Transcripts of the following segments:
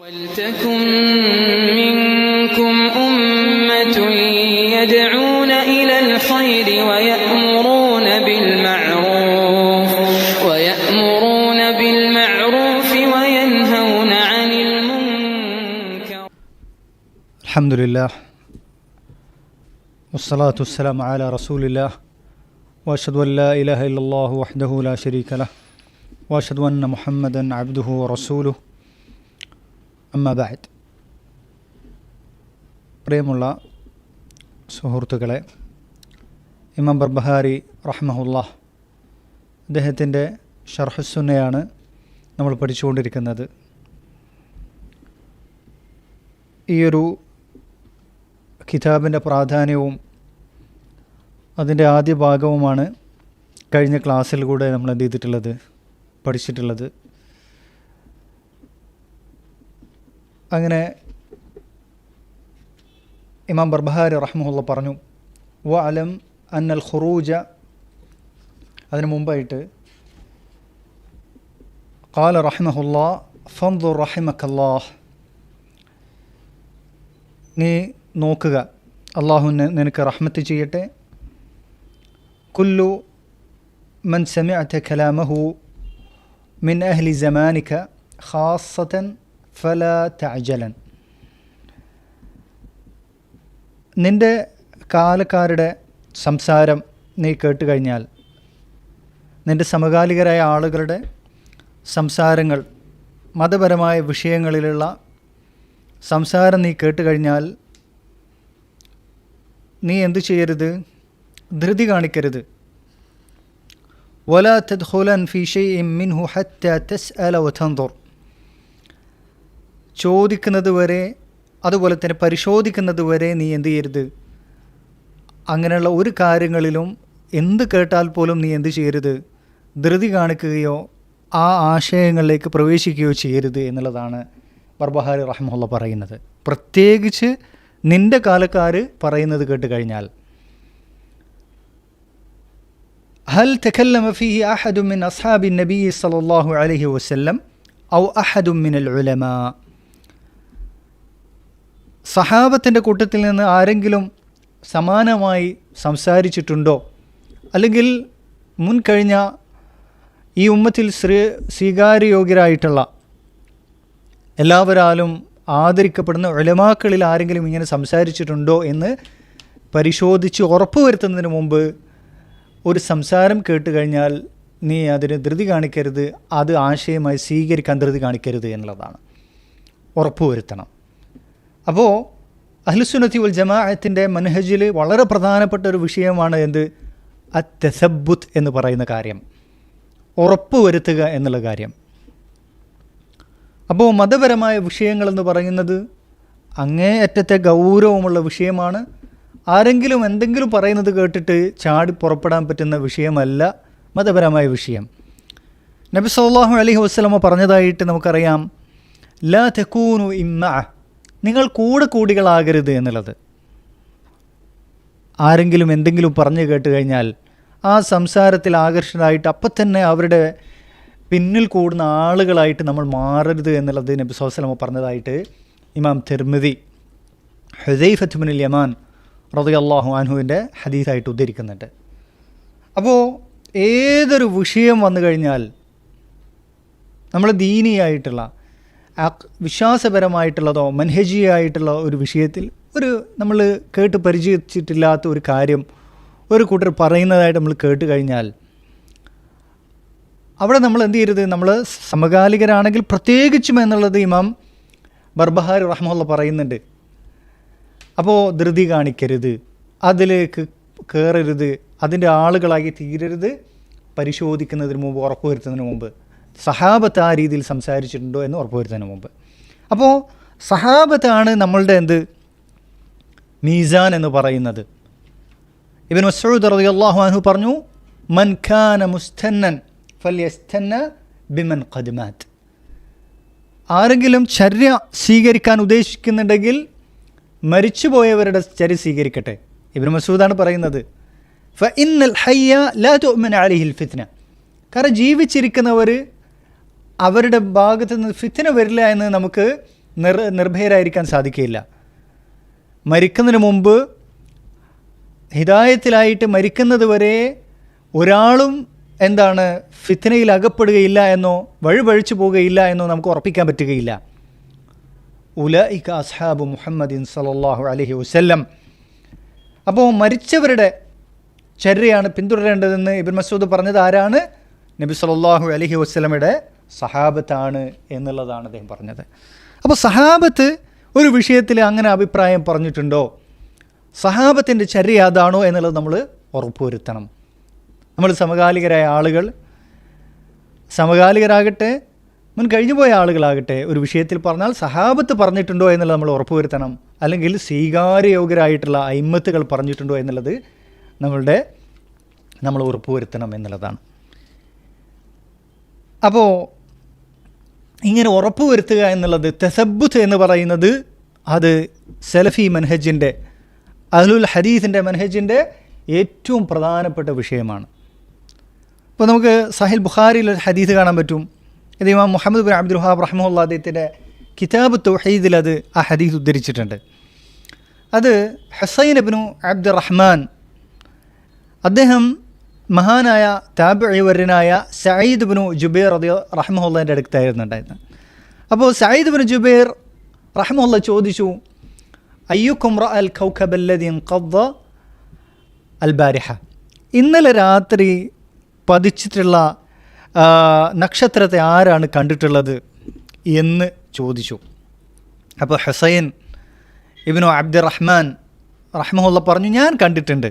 وَلْتَكُنْ مِنْكُمْ أُمَّةٌ يَدْعُونَ إِلَى الْخَيْرِ وَيَأْمُرُونَ بِالْمَعْرُوفِ وَيَنْهَوْنَ عَنِ الْمُنْكَرِ. الحمد لله والصلاة والسلام على رسول الله وأشهد أن لا إله إلا الله وحده لا شريك له وأشهد أن محمدا عبده ورسوله അമ്മാ ബഅദ്. പ്രിയമുള്ള സുഹൃത്തുക്കളെ, ഇമാം ബർബഹാരി റഹ്മഹുല്ലാഹ് അദ്ദേഹത്തിൻ്റെ ഷർഹുസ്സുന്നയാണ് നമ്മൾ പഠിച്ചുകൊണ്ടിരിക്കുന്നത്. ഈയൊരു കിതാബിൻ്റെ പ്രാധാന്യവും അതിൻ്റെ ആദ്യ ഭാഗവുമാണ് കഴിഞ്ഞ ക്ലാസ്സിൽ കൂടെ നമ്മൾ എന്ത് ചെയ്തിട്ടുള്ളത്, പഠിച്ചിട്ടുള്ളത്. അങ്ങനെ ഇമാം ബർബഹാരി റഹ്മഹുല്ലാഹ് പറഞ്ഞു, വഅലം അന്നൽ ഖുറൂജ, അതിനു മുമ്പായിട്ട് ഖാല റഹിമഹുല്ലാഹ് ഫൻദുർ റഹിമക്കല്ലാഹ്, നീ നോക്കുക, അള്ളാഹു നിനക്ക് റഹ്മത്ത് ചെയ്യട്ടെ. കുല്ലു മൻ സമിഅത കലാമഹു മിൻ അഹ്ലി സമാനിക ഖാസ്സതൻ ഫലാ തഅജലൻ, നിൻ്റെ കാലക്കാരുടെ സംസാരം നീ കേട്ട് കഴിഞ്ഞാൽ, നിൻ്റെ സമകാലികരായ ആളുകളുടെ സംസാരങ്ങൾ, മതപരമായ വിഷയങ്ങളിലുള്ള സംസാരം നീ കേട്ട് കഴിഞ്ഞാൽ നീ എന്തു ചെയ്യരുത്, ധൃതി കാണിക്കരുത്. വലാ തദ്ഖുലൻ ഫീ ഷൈഇൻ മിൻഹു ഹത്താ തസ്അല വതൻദുർ, ചോദിക്കുന്നത് വരെ അതുപോലെ തന്നെ പരിശോധിക്കുന്നത് വരെ നീ എന്ത് ചെയ്യരുത്, അങ്ങനെയുള്ള ഒരു കാര്യങ്ങളിലും എന്ത് കേട്ടാൽ പോലും നീ എന്ത് ചെയ്യരുത്, ധൃതി കാണിക്കുകയോ ആ ആശയങ്ങളിലേക്ക് പ്രവേശിക്കുകയോ ചെയ്യരുത് എന്നുള്ളതാണ് ബർബഹാരി റഹ്മഹുല്ലാഹ് പറയുന്നത്. പ്രത്യേകിച്ച് നിൻ്റെ കാലക്കാർ പറയുന്നത് കേട്ട് കഴിഞ്ഞാൽ. ഹൽ തകല്ലമ ഫീഹി അഹദും മിൻ അസ്ഹാബി നബി സല്ലല്ലാഹു അലൈഹി വസല്ലം ഔ അഹദും മിനൽ ഉലമാ, സഹാബത്തിൻ്റെ കൂട്ടത്തിൽ നിന്ന് ആരെങ്കിലും സമാനമായി സംസാരിച്ചിട്ടുണ്ടോ, അല്ലെങ്കിൽ മുൻകഴിഞ്ഞ ഈ ഉമ്മത്തിൽ സ്വീകാര്യയോഗ്യരായിട്ടുള്ള എല്ലാവരാലും ആദരിക്കപ്പെടുന്ന ഉലമാക്കളിൽ ആരെങ്കിലും ഇങ്ങനെ സംസാരിച്ചിട്ടുണ്ടോ എന്ന് പരിശോധിച്ച് ഉറപ്പുവരുത്തുന്നതിന് മുമ്പ് ഒരു സംസാരം കേട്ട് കഴിഞ്ഞാൽ നീ അതിന് ധൃതി കാണിക്കരുത്, അത് ആശയമായി സ്വീകരിക്കാൻ ധൃതി കാണിക്കരുത് എന്നുള്ളതാണ്, ഉറപ്പുവരുത്തണം. അപ്പോൾ അഹ്ലുസുന്നത്തി വൽ ജമാഅത്തിൻ്റെ മൻഹജിൽ വളരെ പ്രധാനപ്പെട്ട ഒരു വിഷയമാണ് എന്ത്, അത്തസബ്ബുത്ത് എന്ന് പറയുന്ന കാര്യം, ഉറപ്പ് വരുത്തുക എന്നുള്ള കാര്യം. അപ്പോൾ മതപരമായ വിഷയങ്ങളെന്ന് പറയുന്നത് അങ്ങേയറ്റത്തെ ഗൗരവമുള്ള വിഷയമാണ്. ആരെങ്കിലും എന്തെങ്കിലും പറയുന്നത് കേട്ടിട്ട് ചാടി പുറപ്പെടാൻ പറ്റുന്ന വിഷയമല്ല മതപരമായ വിഷയം. നബി സല്ലല്ലാഹു അലൈഹി വസല്ലമ പറഞ്ഞതായിട്ട് നമുക്കറിയാം, ലാ തകൂനു ഇമ്മഅ, നിങ്ങൾ കൂടികളാകരുത് എന്നുള്ളത്. ആരെങ്കിലും എന്തെങ്കിലും പറഞ്ഞു കേട്ട് കഴിഞ്ഞാൽ ആ സംസാരത്തിൽ ആകർഷകരായിട്ട് അപ്പം തന്നെ അവരുടെ പിന്നിൽ കൂടുന്ന ആളുകളായിട്ട് നമ്മൾ മാറരുത് എന്നുള്ളത് നബി സല്ലല്ലാഹു അലൈഹി വസല്ലം പറഞ്ഞതായിട്ട് ഇമാം തിർമിദി ഹുദൈഫത്ത് ബിനുൽ യമാൻ റളിയല്ലാഹു അൻഹുവിൻ്റെ ഹദീസായിട്ട് ഉദ്ധരിക്കുന്നുണ്ട്. അപ്പോൾ ഏതൊരു വിഷയം വന്നു കഴിഞ്ഞാൽ നമ്മൾ ദീനിയായിട്ടുള്ള വിശ്വാസപരമായിട്ടുള്ളതോ മൻഹജിയായിട്ടുള്ള ഒരു വിഷയത്തിൽ നമ്മൾ കേട്ട് പരിചയിച്ചിട്ടില്ലാത്ത ഒരു കാര്യം ഒരു കൂട്ടർ പറയുന്നതായിട്ട് നമ്മൾ കേട്ട് കഴിഞ്ഞാൽ അവിടെ നമ്മൾ എന്ത് ചെയ്യരുത്, നമ്മൾ സമകാലികരാണെങ്കിൽ പ്രത്യേകിച്ചും എന്നുള്ളത് ഇമാം ബർബഹാരി റഹ്മഹുല്ലാഹ് പറയുന്നുണ്ട്. അപ്പോൾ ധൃതി കാണിക്കരുത്, അതിലേക്ക് കയറരുത്, അതിൻ്റെ ആളുകളായി തീരരുത്, പരിശോധിക്കുന്നതിന് മുമ്പ്, ഉറപ്പുവരുത്തുന്നതിന് മുമ്പ്, സഹാബത്ത് ആ രീതിയിൽ സംസാരിച്ചിട്ടുണ്ടോ എന്ന് ഉറപ്പുവരുത്തുന്നതിന് മുമ്പ്. അപ്പോൾ സഹാബത്താണ് നമ്മളുടെ മീസാൻ എന്ന് പറയുന്നത്. ഇബ്നു മസ്ഊദ് റളിയല്ലാഹു അൻഹു പറഞ്ഞു, മൻ കാന മുസ്തന്നൻ ഫല്യസ്തന്ന ബിമൻ ഖദ് മാത്, ആരെങ്കിലും ചര്യ സ്വീകരിക്കാൻ ഉദ്ദേശിക്കുന്നുണ്ടെങ്കിൽ മരിച്ചുപോയവരുടെ ചര്യ സ്വീകരിക്കട്ടെ. ഇബ്നു മസ്ഊദാണ് പറയുന്നത്, ഫഇന്നൽ ഹയ്യ ലാ തുഅ്മന അലൈഹിൽ ഫിത്ന, കാരണം ജീവിച്ചിരിക്കുന്നവർ അവരുടെ ഭാഗത്ത് നിന്ന് ഫിത്ന വരില്ല എന്ന് നമുക്ക് നിർഭയരായിരിക്കാൻ സാധിക്കില്ല. മരിക്കുന്നതിന് മുമ്പ് ഹിദായത്തിലായിട്ട് മരിക്കുന്നത് വരെ ഒരാളും ഫിത്നയിൽ അകപ്പെടുകയില്ല എന്നോ വഴിപഴിച്ചു പോവുകയില്ല എന്നോ നമുക്ക് ഉറപ്പിക്കാൻ പറ്റുകയില്ല. ഉലൈക അസ്ഹാബു മുഹമ്മദിൻ സല്ലല്ലാഹു അലൈഹി വസല്ലം. അപ്പോൾ മരിച്ചവരുടെ ചര്യയാണ് പിന്തുടരേണ്ടതെന്ന് ഇബ്നു മസ്ഊദ് പറഞ്ഞത് ആരാണ്? നബി സല്ലല്ലാഹു അലൈഹി വസല്ലമയുടെ സഹാബത്താണ് എന്നുള്ളതാണ് അദ്ദേഹം പറഞ്ഞത്. അപ്പോൾ സഹാബത്ത് ഒരു വിഷയത്തിൽ അങ്ങനെ അഭിപ്രായം പറഞ്ഞിട്ടുണ്ടോ, സഹാബത്തിൻ്റെ ചര്യ അതാണോ എന്നുള്ളത് നമ്മൾ ഉറപ്പുവരുത്തണം. നമ്മൾ സമകാലികരായ ആളുകൾ, സമകാലികരാകട്ടെ മുൻ കഴിഞ്ഞുപോയ ആളുകളാകട്ടെ, ഒരു വിഷയത്തിൽ പറഞ്ഞാൽ സഹാബത്ത് പറഞ്ഞിട്ടുണ്ടോ എന്നുള്ളത് നമ്മൾ ഉറപ്പുവരുത്തണം. അല്ലെങ്കിൽ സ്വീകാര്യയോഗ്യരായിട്ടുള്ള അയിമ്മത്തുകൾ പറഞ്ഞിട്ടുണ്ടോ എന്നുള്ളത് നമ്മൾ ഉറപ്പുവരുത്തണം എന്നുള്ളതാണ്. അപ്പോൾ ഇങ്ങനെ ഉറപ്പുവരുത്തുക എന്നുള്ളത്, തസബ്ബുത്ത് എന്ന് പറയുന്നത്, അത് സലഫി മനഹജിൻ്റെ, അഹ്ലുൽ ഹദീസിൻ്റെ മനഹജിൻ്റെ ഏറ്റവും പ്രധാനപ്പെട്ട വിഷയമാണ്. ഇപ്പോൾ നമുക്ക് സഹിൽ ബുഖാരിയിൽ ഒരു ഹദീസ് കാണാൻ പറ്റും. ഇത് ഇമാം മുഹമ്മദ് ബിൻ അബ്ദുൽ വഹാബ് റഹ്മഹുല്ലാഹ് അദ്ദേഹത്തിൻ്റെ കിതാബ് തൗഹീദിൽ ആ ഹദീസ് ഉദ്ധരിച്ചിട്ടുണ്ട്. അത് ഹുസൈൻ ഇബ്നു അബ്ദുറഹ്മാൻ, അദ്ദേഹം മഹാനായ താബിഈവര്യനായ സഈദ് ഇബ്നു ജുബൈർ റഹ്മഹുല്ലാഹിൻ്റെ അടുത്തായിരുന്നു ഉണ്ടായിരുന്നത്. അപ്പോൾ സഈദ് ഇബ്നു ജുബൈർ റഹ്മഹുല്ലാഹ് ചോദിച്ചു, അയ്യുക്കും റഅൽ കൗകബ അല്ലദീ ഖദ്ദ അൽ ബാരിഹ, ഇന്നലെ രാത്രി പതിച്ചിട്ടുള്ള നക്ഷത്രത്തെ ആരാണ് കണ്ടിട്ടുള്ളത് എന്ന് ചോദിച്ചു. അപ്പോൾ ഹുസൈൻ ഇബ്നു അബ്ദുറഹ്മാൻ റഹ്മഹുല്ലാഹ് പറഞ്ഞു, ഞാൻ കണ്ടിട്ടുണ്ട്.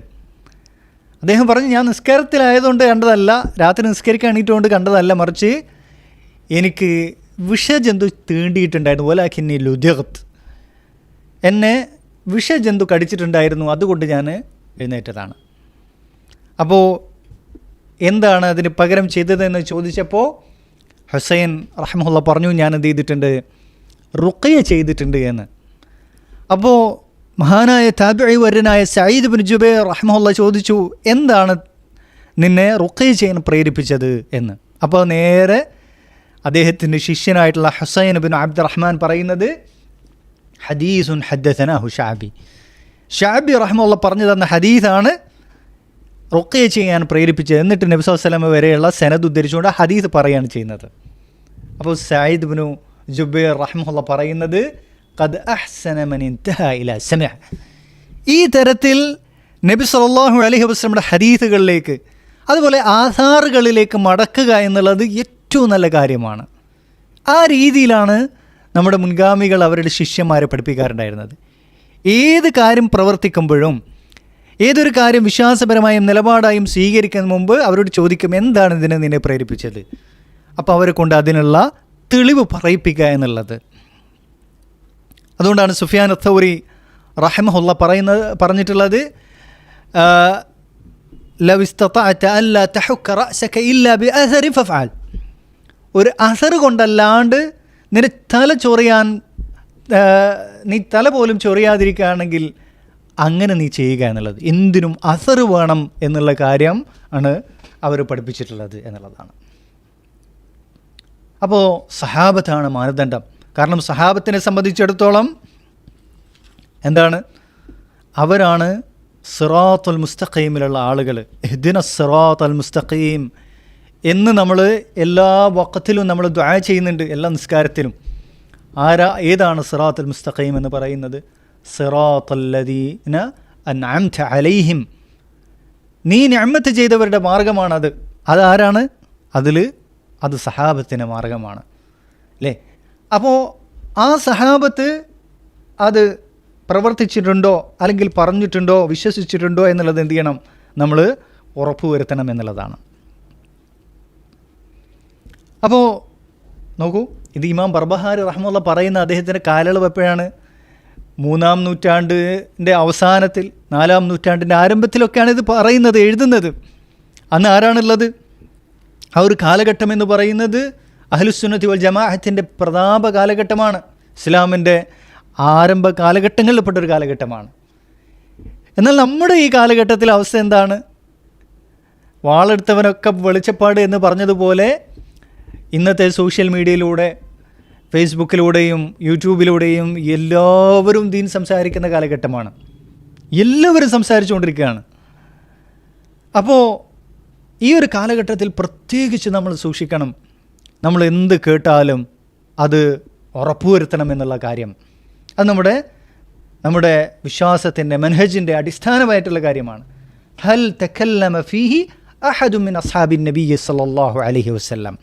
അദ്ദേഹം പറഞ്ഞു, ഞാൻ നിസ്കാരത്തിലായതുകൊണ്ട് കണ്ടതല്ല, രാത്രി നിസ്കരിക്കാൻ എണീറ്റുകൊണ്ട് കണ്ടതല്ല, മറിച്ച് എനിക്ക് വിഷജന്തു തീണ്ടിയിട്ടുണ്ടായിരുന്നു. വലാകിന്നി ലുദിഗ്ത്, എന്നെ വിഷജന്തു കടിച്ചിട്ടുണ്ടായിരുന്നു, അതുകൊണ്ട് ഞാൻ എഴുന്നേറ്റതാണ്. അപ്പോൾ എന്താണ് അതിന് പകരം ചെയ്തതെന്ന് ചോദിച്ചപ്പോൾ ഹുസൈൻ റഹ്മഹുല്ലാഹ് പറഞ്ഞു, ഞാൻ എന്ത് ചെയ്തിട്ടുണ്ട്, റുഖ്യ ചെയ്തിട്ടുണ്ട് എന്ന്. അപ്പോൾ മഹാനായ താബിഈ വര്യനായ സഈദ് ഇബ്നു ജുബൈർ റഹ്മഹുല്ലാഹ് ചോദിച്ചു, എന്താണ് നിന്നെ റുഖ്യ ചെയ്യാൻ പ്രേരിപ്പിച്ചത് എന്ന്. അപ്പോൾ നേരെ അദ്ദേഹത്തിൻ്റെ ശിഷ്യനായിട്ടുള്ള ഹുസൈൻ ഇബ്നു അബ്ദുറഹ്മാൻ പറയുന്നത്, ഹദീസുൻ ഹദ്ദസനാഹു ഷഅബി റഹ്മഹുല്ലാഹ് പറഞ്ഞു തന്ന ഹദീസാണ് റുഖ്യ ചെയ്യാൻ പ്രേരിപ്പിച്ചത്. എന്നിട്ട് നബി സല്ലല്ലാഹു അലൈഹി വസല്ലം വരെയുള്ള സനദ് ഉദ്ധരിച്ചുകൊണ്ട് ഹദീസ് പറയുകയാണ് ചെയ്യുന്നത്. അപ്പോൾ സഈദ് ഇബ്നു ജുബൈർ റഹ്മഹുല്ലാഹ് പറയുന്നത്, ഖദ് അഹ്സന മൻ ഇൻതഹ ഇലാ സമഅ, ഈ തരത്തിൽ നബി സല്ലല്ലാഹു അലൈഹി വസല്ലമയുടെ ഹദീസുകളിലേക്ക്, അതുപോലെ ആധാറുകളിലേക്ക് മടക്കുക എന്നുള്ളത് ഏറ്റവും നല്ല കാര്യമാണ്. ആ രീതിയിലാണ് നമ്മുടെ മുൻഗാമികൾ അവരുടെ ശിഷ്യന്മാരെ പഠിപ്പിക്കാറുണ്ടായിരുന്നത്. ഏത് കാര്യം പ്രവർത്തിക്കുമ്പോഴും, ഏതൊരു കാര്യം വിശ്വാസപരമായും നിലപാടായും സ്വീകരിക്കുന്ന മുമ്പ് അവരോട് ചോദിക്കും, എന്താണ് ഇതിനെ നിന്നെ പ്രേരിപ്പിച്ചത്. അപ്പോൾ അവരെ കൊണ്ട് അതിനുള്ള തെളിവ് പറയിപ്പിക്കുക എന്നുള്ളത്. അതുകൊണ്ടാണ് സുഫിയാൻ അത്തൗരി റഹ്മഹുല്ലാഹ് പറഞ്ഞിട്ടുള്ളത്, ലൗ ഇസ്തതഅത അല്ലാ തഹുക്ക റഅസക ഇല്ലാ ബിഅസരി ഫഫഅൽ, ഒരു അസർ കൊണ്ടല്ലാണ്ട് നിന്റെ തല ചൊറിയാൻ, നീ തല പോലും ചൊറിയാതിരിക്കുകയാണെങ്കിൽ അങ്ങനെ നീ ചെയ്യുക എന്നുള്ളത്. എന്തിനും അസർ വേണം എന്നുള്ള കാര്യം ആണ് അവർ പഠിപ്പിച്ചിട്ടുള്ളത് എന്നുള്ളതാണ്. അപ്പോൾ സഹാബത്താണ് മാനദണ്ഡം. കാരണം സഹാബത്തിനെ സംബന്ധിച്ചിടത്തോളം എന്താണ്, അവരാണ് സിറാത്തുൽ മുസ്തഖീമിലുള്ള ആളുകൾ. ഇഹ്ദിന സിറാത്തുൽ മുസ്തഖീം എന്ന് നമ്മൾ എല്ലാ വഖത്തിലും നമ്മൾ ദുആ ചെയ്യുന്നുണ്ട്, എല്ലാ നിസ്കാരത്തിലും. ഏതാണ് സിറാത്തുൽ മുസ്തഖീം എന്ന് പറയുന്നത്? സിറാത്തല്ലദീന അൻഅംത അലൈഹിം, നീ നിഅമത്ത് ചെയ്തവരുടെ മാർഗമാണത്. അതാരാണ്? അത് സഹാബത്തിൻ്റെ മാർഗമാണ് അല്ലേ? അപ്പോൾ ആ സഹാബത്ത് അത് പ്രവർത്തിച്ചിട്ടുണ്ടോ, അല്ലെങ്കിൽ പറഞ്ഞിട്ടുണ്ടോ, വിശ്വസിച്ചിട്ടുണ്ടോ എന്നുള്ളത് എന്ത് ചെയ്യണം, നമ്മൾ ഉറപ്പുവരുത്തണം എന്നുള്ളതാണ്. അപ്പോൾ നോക്കൂ, ഇത് ഇമാം ബർബഹാരി റഹ്മത്തുള്ളാഹി പറയുന്ന അദ്ദേഹത്തിൻ്റെ കാലയളവ് എപ്പോഴാണ്? 3-ാം നൂറ്റാണ്ടിൻ്റെ അവസാനത്തിൽ, 4-ാം നൂറ്റാണ്ടിൻ്റെ ആരംഭത്തിലൊക്കെയാണ് ഇത് പറയുന്നത്, എഴുതുന്നത്. അന്ന് ആരാണുള്ളത്? ആ ഒരു കാലഘട്ടം എന്ന് പറയുന്നത് അഹ്ലുസുന്നത്തി വൽ ജമാഅത്തിൻ്റെ പ്രതാപ കാലഘട്ടമാണ്. ഇസ്ലാമിൻ്റെ ആരംഭ കാലഘട്ടങ്ങളിൽപ്പെട്ടൊരു കാലഘട്ടമാണ്. എന്നാൽ നമ്മുടെ ഈ കാലഘട്ടത്തിൽ അവസ്ഥ എന്താണ്? വാളെടുത്തവനൊക്കെ വെളിച്ചപ്പാട് എന്ന് പറഞ്ഞതുപോലെ ഇന്നത്തെ സോഷ്യൽ മീഡിയയിലൂടെ ഫേസ്ബുക്കിലൂടെയും യൂട്യൂബിലൂടെയും എല്ലാവരും ദീൻ സംസാരിക്കുന്ന കാലഘട്ടമാണ്. എല്ലാവരും സംസാരിച്ചുകൊണ്ടിരിക്കുകയാണ്. അപ്പോൾ ഈ ഒരു കാലഘട്ടത്തിൽ പ്രത്യേകിച്ച് നമ്മൾ സൂക്ഷിക്കണം. നമ്മൾ എന്ത് കേട്ടാലും അത് ഉറപ്പുവരുത്തണം എന്നുള്ള കാര്യം. അത് നമ്മുടെ വിശ്വാസത്തിൻ്റെ മനഹജിൻ്റെ അടിസ്ഥാനമായിട്ടുള്ള കാര്യമാണ്. ഹൽ തകല്ലമ ഫീഹി അഹദും മിൻ അസ്ഹാബിൻ നബി സല്ലല്ലാഹു അലൈഹി വസല്ലം,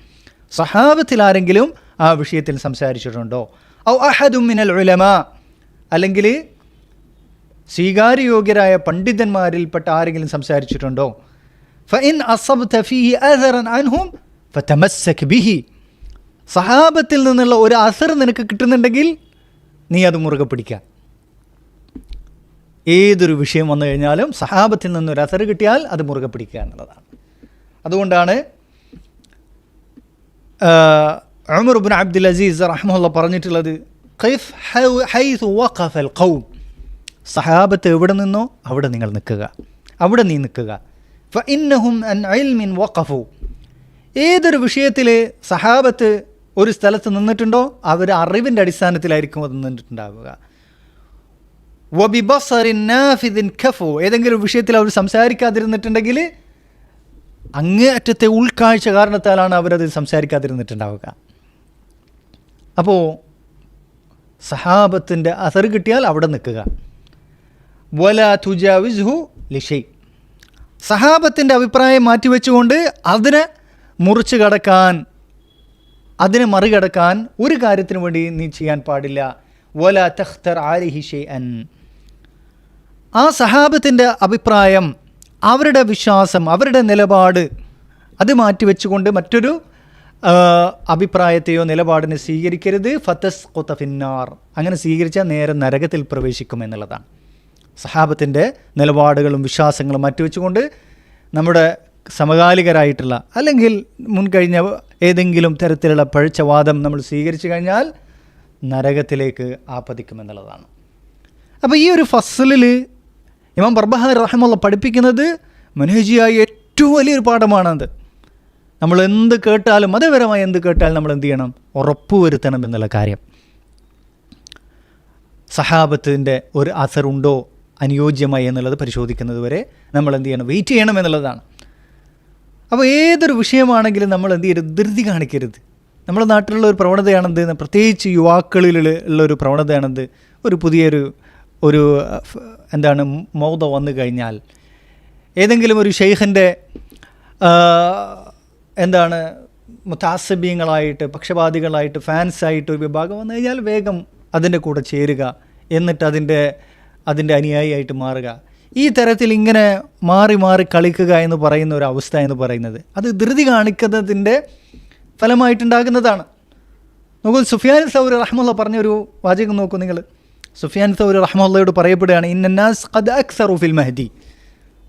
സഹാബത്തിൽ ആരെങ്കിലും ആ വിഷയത്തിൽ സംസാരിച്ചിട്ടുണ്ടോ? ഔ അഹദും മിനൽ ഉലമാ, അല്ലെങ്കിൽ സ്വീകാര്യയോഗ്യരായ പണ്ഡിതന്മാരിൽപ്പെട്ട ആരെങ്കിലും സംസാരിച്ചിട്ടുണ്ടോ? ഫഇൻ അസബ്ത ഫീഹി അഥറൻ അൻഹും ഫതമസ്സക് ബിഹി, സഹാബത്തിൽ നിന്നുള്ള ഒരു അസർ നിനക്ക് കിട്ടുന്നുണ്ടെങ്കിൽ നീ അത് മുറുകെ പിടിക്കുക. ഏതൊരു വിഷയം വന്നു കഴിഞ്ഞാലും സഹാബത്തിൽ നിന്നൊരു അസർ കിട്ടിയാൽ അത് മുറുകെ പിടിക്കുക എന്നുള്ളതാണ്. അതുകൊണ്ടാണ് ഉമർ ഇബ്നു അബ്ദുൽ അസീസ് റഹ്മത്തുള്ളാഹി പറഞ്ഞിട്ടുള്ളത്, ഖൈഫ് ഹൈസു വഖഫൽ ഖൗം, സഹാബത്ത് എവിടെ നിന്നോ അവിടെ നിങ്ങൾ നിൽക്കുക, അവിടെ നീ നിൽക്കുക. ഫഇന്നഹും അൻ ഇൽമിൻ വഖഫു, ഏതൊരു വിഷയത്തിൽ സഹാബത്ത് ഒരു സ്ഥലത്ത് നിന്നിട്ടുണ്ടോ അവർ അറിവിൻ്റെ അടിസ്ഥാനത്തിലായിരിക്കും അത് നിന്നിട്ടുണ്ടാവുക. വബിബസറിൻ നാഫിദിൻ ഖഫു, ഏതെങ്കിലും വിഷയത്തിൽ അവർ സംസാരിക്കാതിരുന്നിട്ടുണ്ടെങ്കിൽ അങ്ങേയറ്റത്തെ ഉൾക്കാഴ്ച കാരണത്താലാണ് അവരത് സംസാരിക്കാതിരുന്നിട്ടുണ്ടാവുക. അപ്പോൾ സഹാബത്തിൻ്റെ അസർ കിട്ടിയാൽ അവിടെ നിൽക്കുക. വലാ തുജാവിസ്ഹു ലിഷൈ, സഹാബത്തിൻ്റെ അഭിപ്രായം മാറ്റിവെച്ചുകൊണ്ട് അതിനെ മുറിച്ച് കടക്കാൻ, അതിനെ മറികടക്കാൻ ഒരു കാര്യത്തിനു വേണ്ടി നീ ചെയ്യാൻ പാടില്ല. വലാ തഖ്തർ അലൈഹി ഷൈഅൻ, ആ സഹാബത്തിൻ്റെ അഭിപ്രായം, അവരുടെ വിശ്വാസം, അവരുടെ നിലപാട് അത് മാറ്റിവെച്ചുകൊണ്ട് മറ്റൊരു അഭിപ്രായത്തെയോ നിലപാടിനെ സ്വീകരിക്കരുത്. ഫതസ്ഖുത ഫിന്നാർ, അങ്ങനെ സ്വീകരിച്ചാൽ നേരെ നരകത്തിൽ പ്രവേശിക്കും എന്നുള്ളതാണ്. സഹാബത്തിൻ്റെ നിലപാടുകളും വിശ്വാസങ്ങളും മാറ്റിവെച്ചുകൊണ്ട് നമ്മുടെ സമകാലികരായിട്ടുള്ള അല്ലെങ്കിൽ മുൻകഴിഞ്ഞ ഏതെങ്കിലും തരത്തിലുള്ള പഴച്ച വാദം നമ്മൾ സ്വീകരിച്ചു കഴിഞ്ഞാൽ നരകത്തിലേക്ക് ആപതിക്കുമെന്നുള്ളതാണ്. അപ്പോൾ ഈ ഒരു ഫസ്ലിൽ ഇമാം ബർബഹാരി റഹിമഹുല്ലാഹ് പഠിപ്പിക്കുന്നത് മനഹജിയായ ഏറ്റവും വലിയൊരു പാഠമാണത്. നമ്മൾ എന്ത് കേട്ടാലും, മതപരമായി എന്ത് കേട്ടാലും നമ്മൾ എന്ത് ചെയ്യണം? ഉറപ്പുവരുത്തണം എന്നുള്ള കാര്യം. സഹാബത്തിൻ്റെ ഒരു അസറുണ്ടോ അനുയോജ്യമായി എന്നുള്ളത് പരിശോധിക്കുന്നത് വരെ നമ്മൾ എന്ത് ചെയ്യണം? വെയിറ്റ് ചെയ്യണം എന്നുള്ളതാണ്. അപ്പോൾ ഏതൊരു വിഷയമാണെങ്കിലും നമ്മൾ എന്ത് ചെയ്യരുത്? ധൃതി കാണിക്കരുത്. നമ്മുടെ നാട്ടിലുള്ള ഒരു പ്രവണതയാണെന്ത്, പ്രത്യേകിച്ച് യുവാക്കളിലുള്ള ഒരു പ്രവണതയാണെന്ത്, ഒരു പുതിയൊരു മൗദ വന്നു കഴിഞ്ഞാൽ, ഏതെങ്കിലും ഒരു ഷെയ്ഖിൻ്റെ മുതാസബീങ്ങളായിട്ട്, പക്ഷപാതികളായിട്ട്, ഫാൻസായിട്ട് ഒരു വിഭാഗം വന്നു കഴിഞ്ഞാൽ വേഗം അതിൻ്റെ കൂടെ ചേരുക, എന്നിട്ട് അതിൻ്റെ അനുയായിയായിട്ട് മാറുക. ഈ തരത്തിൽ ഇങ്ങനെ മാറി മാറി കളിക്കുക എന്ന് പറയുന്ന ഒരു അവസ്ഥ എന്ന് പറയുന്നത് അത് ധൃതി കാണിക്കുന്നതിൻ്റെ ഫലമായിട്ടുണ്ടാകുന്നതാണ്. നോക്കൂ, സുഫിയാൻ സൗരി റഹ്മത്തുള്ളാഹി പറഞ്ഞൊരു വാചകം നോക്കൂ നിങ്ങൾ. സുഫിയാൻ സൗരി റഹ്മത്തുള്ളാഹിയോട് പറയപ്പെടുകയാണ്, ഇന്നന്നാസ് ഖദ് അക്സറു ഫിൽ മഹ്ദി,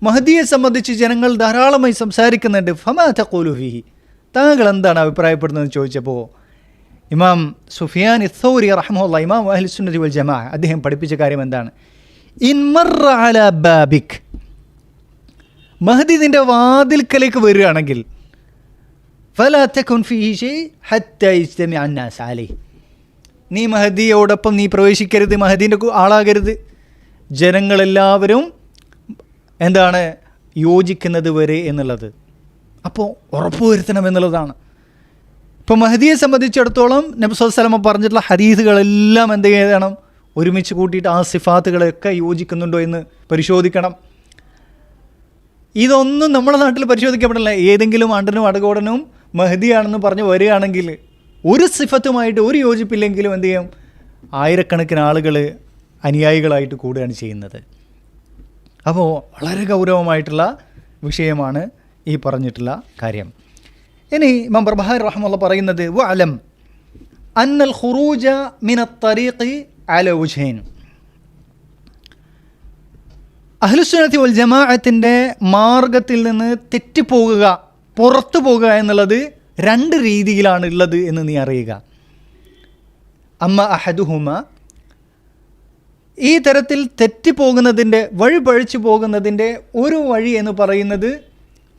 മഹ്ദിയെ സംബന്ധിച്ച് ജനങ്ങൾ ധാരാളമായി സംസാരിക്കുന്നുണ്ട്. ഫമാ തഖൂലു ഫീഹി, താങ്കൾ എന്താണ് അഭിപ്രായപ്പെടുന്നതെന്ന് ചോദിച്ചപ്പോൾ ഇമാം സുഫിയാൻ സൗരി റഹ്മത്തുള്ളാഹി, ഇമാം അഹ്ലുസ് സുന്നത്തി വൽ ജമാഅ, അദ്ദേഹം പഠിപ്പിച്ച കാര്യം എന്താണ്? ഇൻ മർറ അലാ ബാബിക്, മഹ്ദി നിൻ്റെ വാതിൽക്കലേക്ക് വരികയാണെങ്കിൽ, ഫലാ തകുൻ ഫീഹി ഷൈ ഹത്താ യജ്തമിഅ അന്നാസ് അലൈഹി, നീ മഹദിയോടൊപ്പം നീ പ്രവേശിക്കരുത്, മഹദീൻ്റെ ആളാകരുത്. ജനങ്ങളെല്ലാവരും യോജിക്കുന്നത് വരെ എന്നുള്ളത്. അപ്പോൾ ഉറപ്പുവരുത്തണം എന്നുള്ളതാണ്. ഇപ്പോൾ മഹദിയെ സംബന്ധിച്ചിടത്തോളം നബി സല്ലല്ലാഹു അലൈഹി വസല്ലം പറഞ്ഞിട്ടുള്ള ഹദീസുകളെല്ലാം എന്ത് ചെയ്യണം? ഒരുമിച്ച് കൂട്ടിയിട്ട് ആ സിഫാത്തുകളൊക്കെ യോജിക്കുന്നുണ്ടോ എന്ന് പരിശോധിക്കണം. ഇതൊന്നും നമ്മുടെ നാട്ടിൽ പരിശോധിക്കപ്പെടില്ല. ഏതെങ്കിലും അണ്ടനും അടകോടനും മഹദിയാണെന്ന് പറഞ്ഞ് വരികയാണെങ്കിൽ ഒരു സിഫത്തുമായിട്ട് ഒരു യോജിപ്പില്ലെങ്കിലും എന്ത് ചെയ്യും? ആയിരക്കണക്കിന് ആളുകൾ അനുയായികളായിട്ട് കൂടുകയാണ് ചെയ്യുന്നത്. അപ്പോൾ വളരെ ഗൗരവമായിട്ടുള്ള വിഷയമാണ് ഈ പറഞ്ഞിട്ടുള്ള കാര്യം. ഇനി ഇമാം ബർബഹാരി റഹ്മത്തുള്ളാഹി പറയുന്നത്, വഅലം അന്നൽ ഖുറൂജ മിനത്ത് തരീഖി അലാ വജ്ഹൈൻ, അഹ്ലുസ് സുന്നത്തി വൽ ജമാഅത്തിൻ്റെ മാർഗത്തിൽ നിന്ന് തെറ്റിപ്പോകുക, പുറത്തു പോകുക എന്നുള്ളത് രണ്ട് രീതിയിലാണ് ഉള്ളത് എന്ന് നീ അറിയുക. അമ്മ അഹദുഹുമ, ഈ തരത്തിൽ തെറ്റിപ്പോകുന്നതിൻ്റെ, വഴിപഴിച്ചു പോകുന്നതിൻ്റെ ഒരു വഴി എന്ന് പറയുന്നത്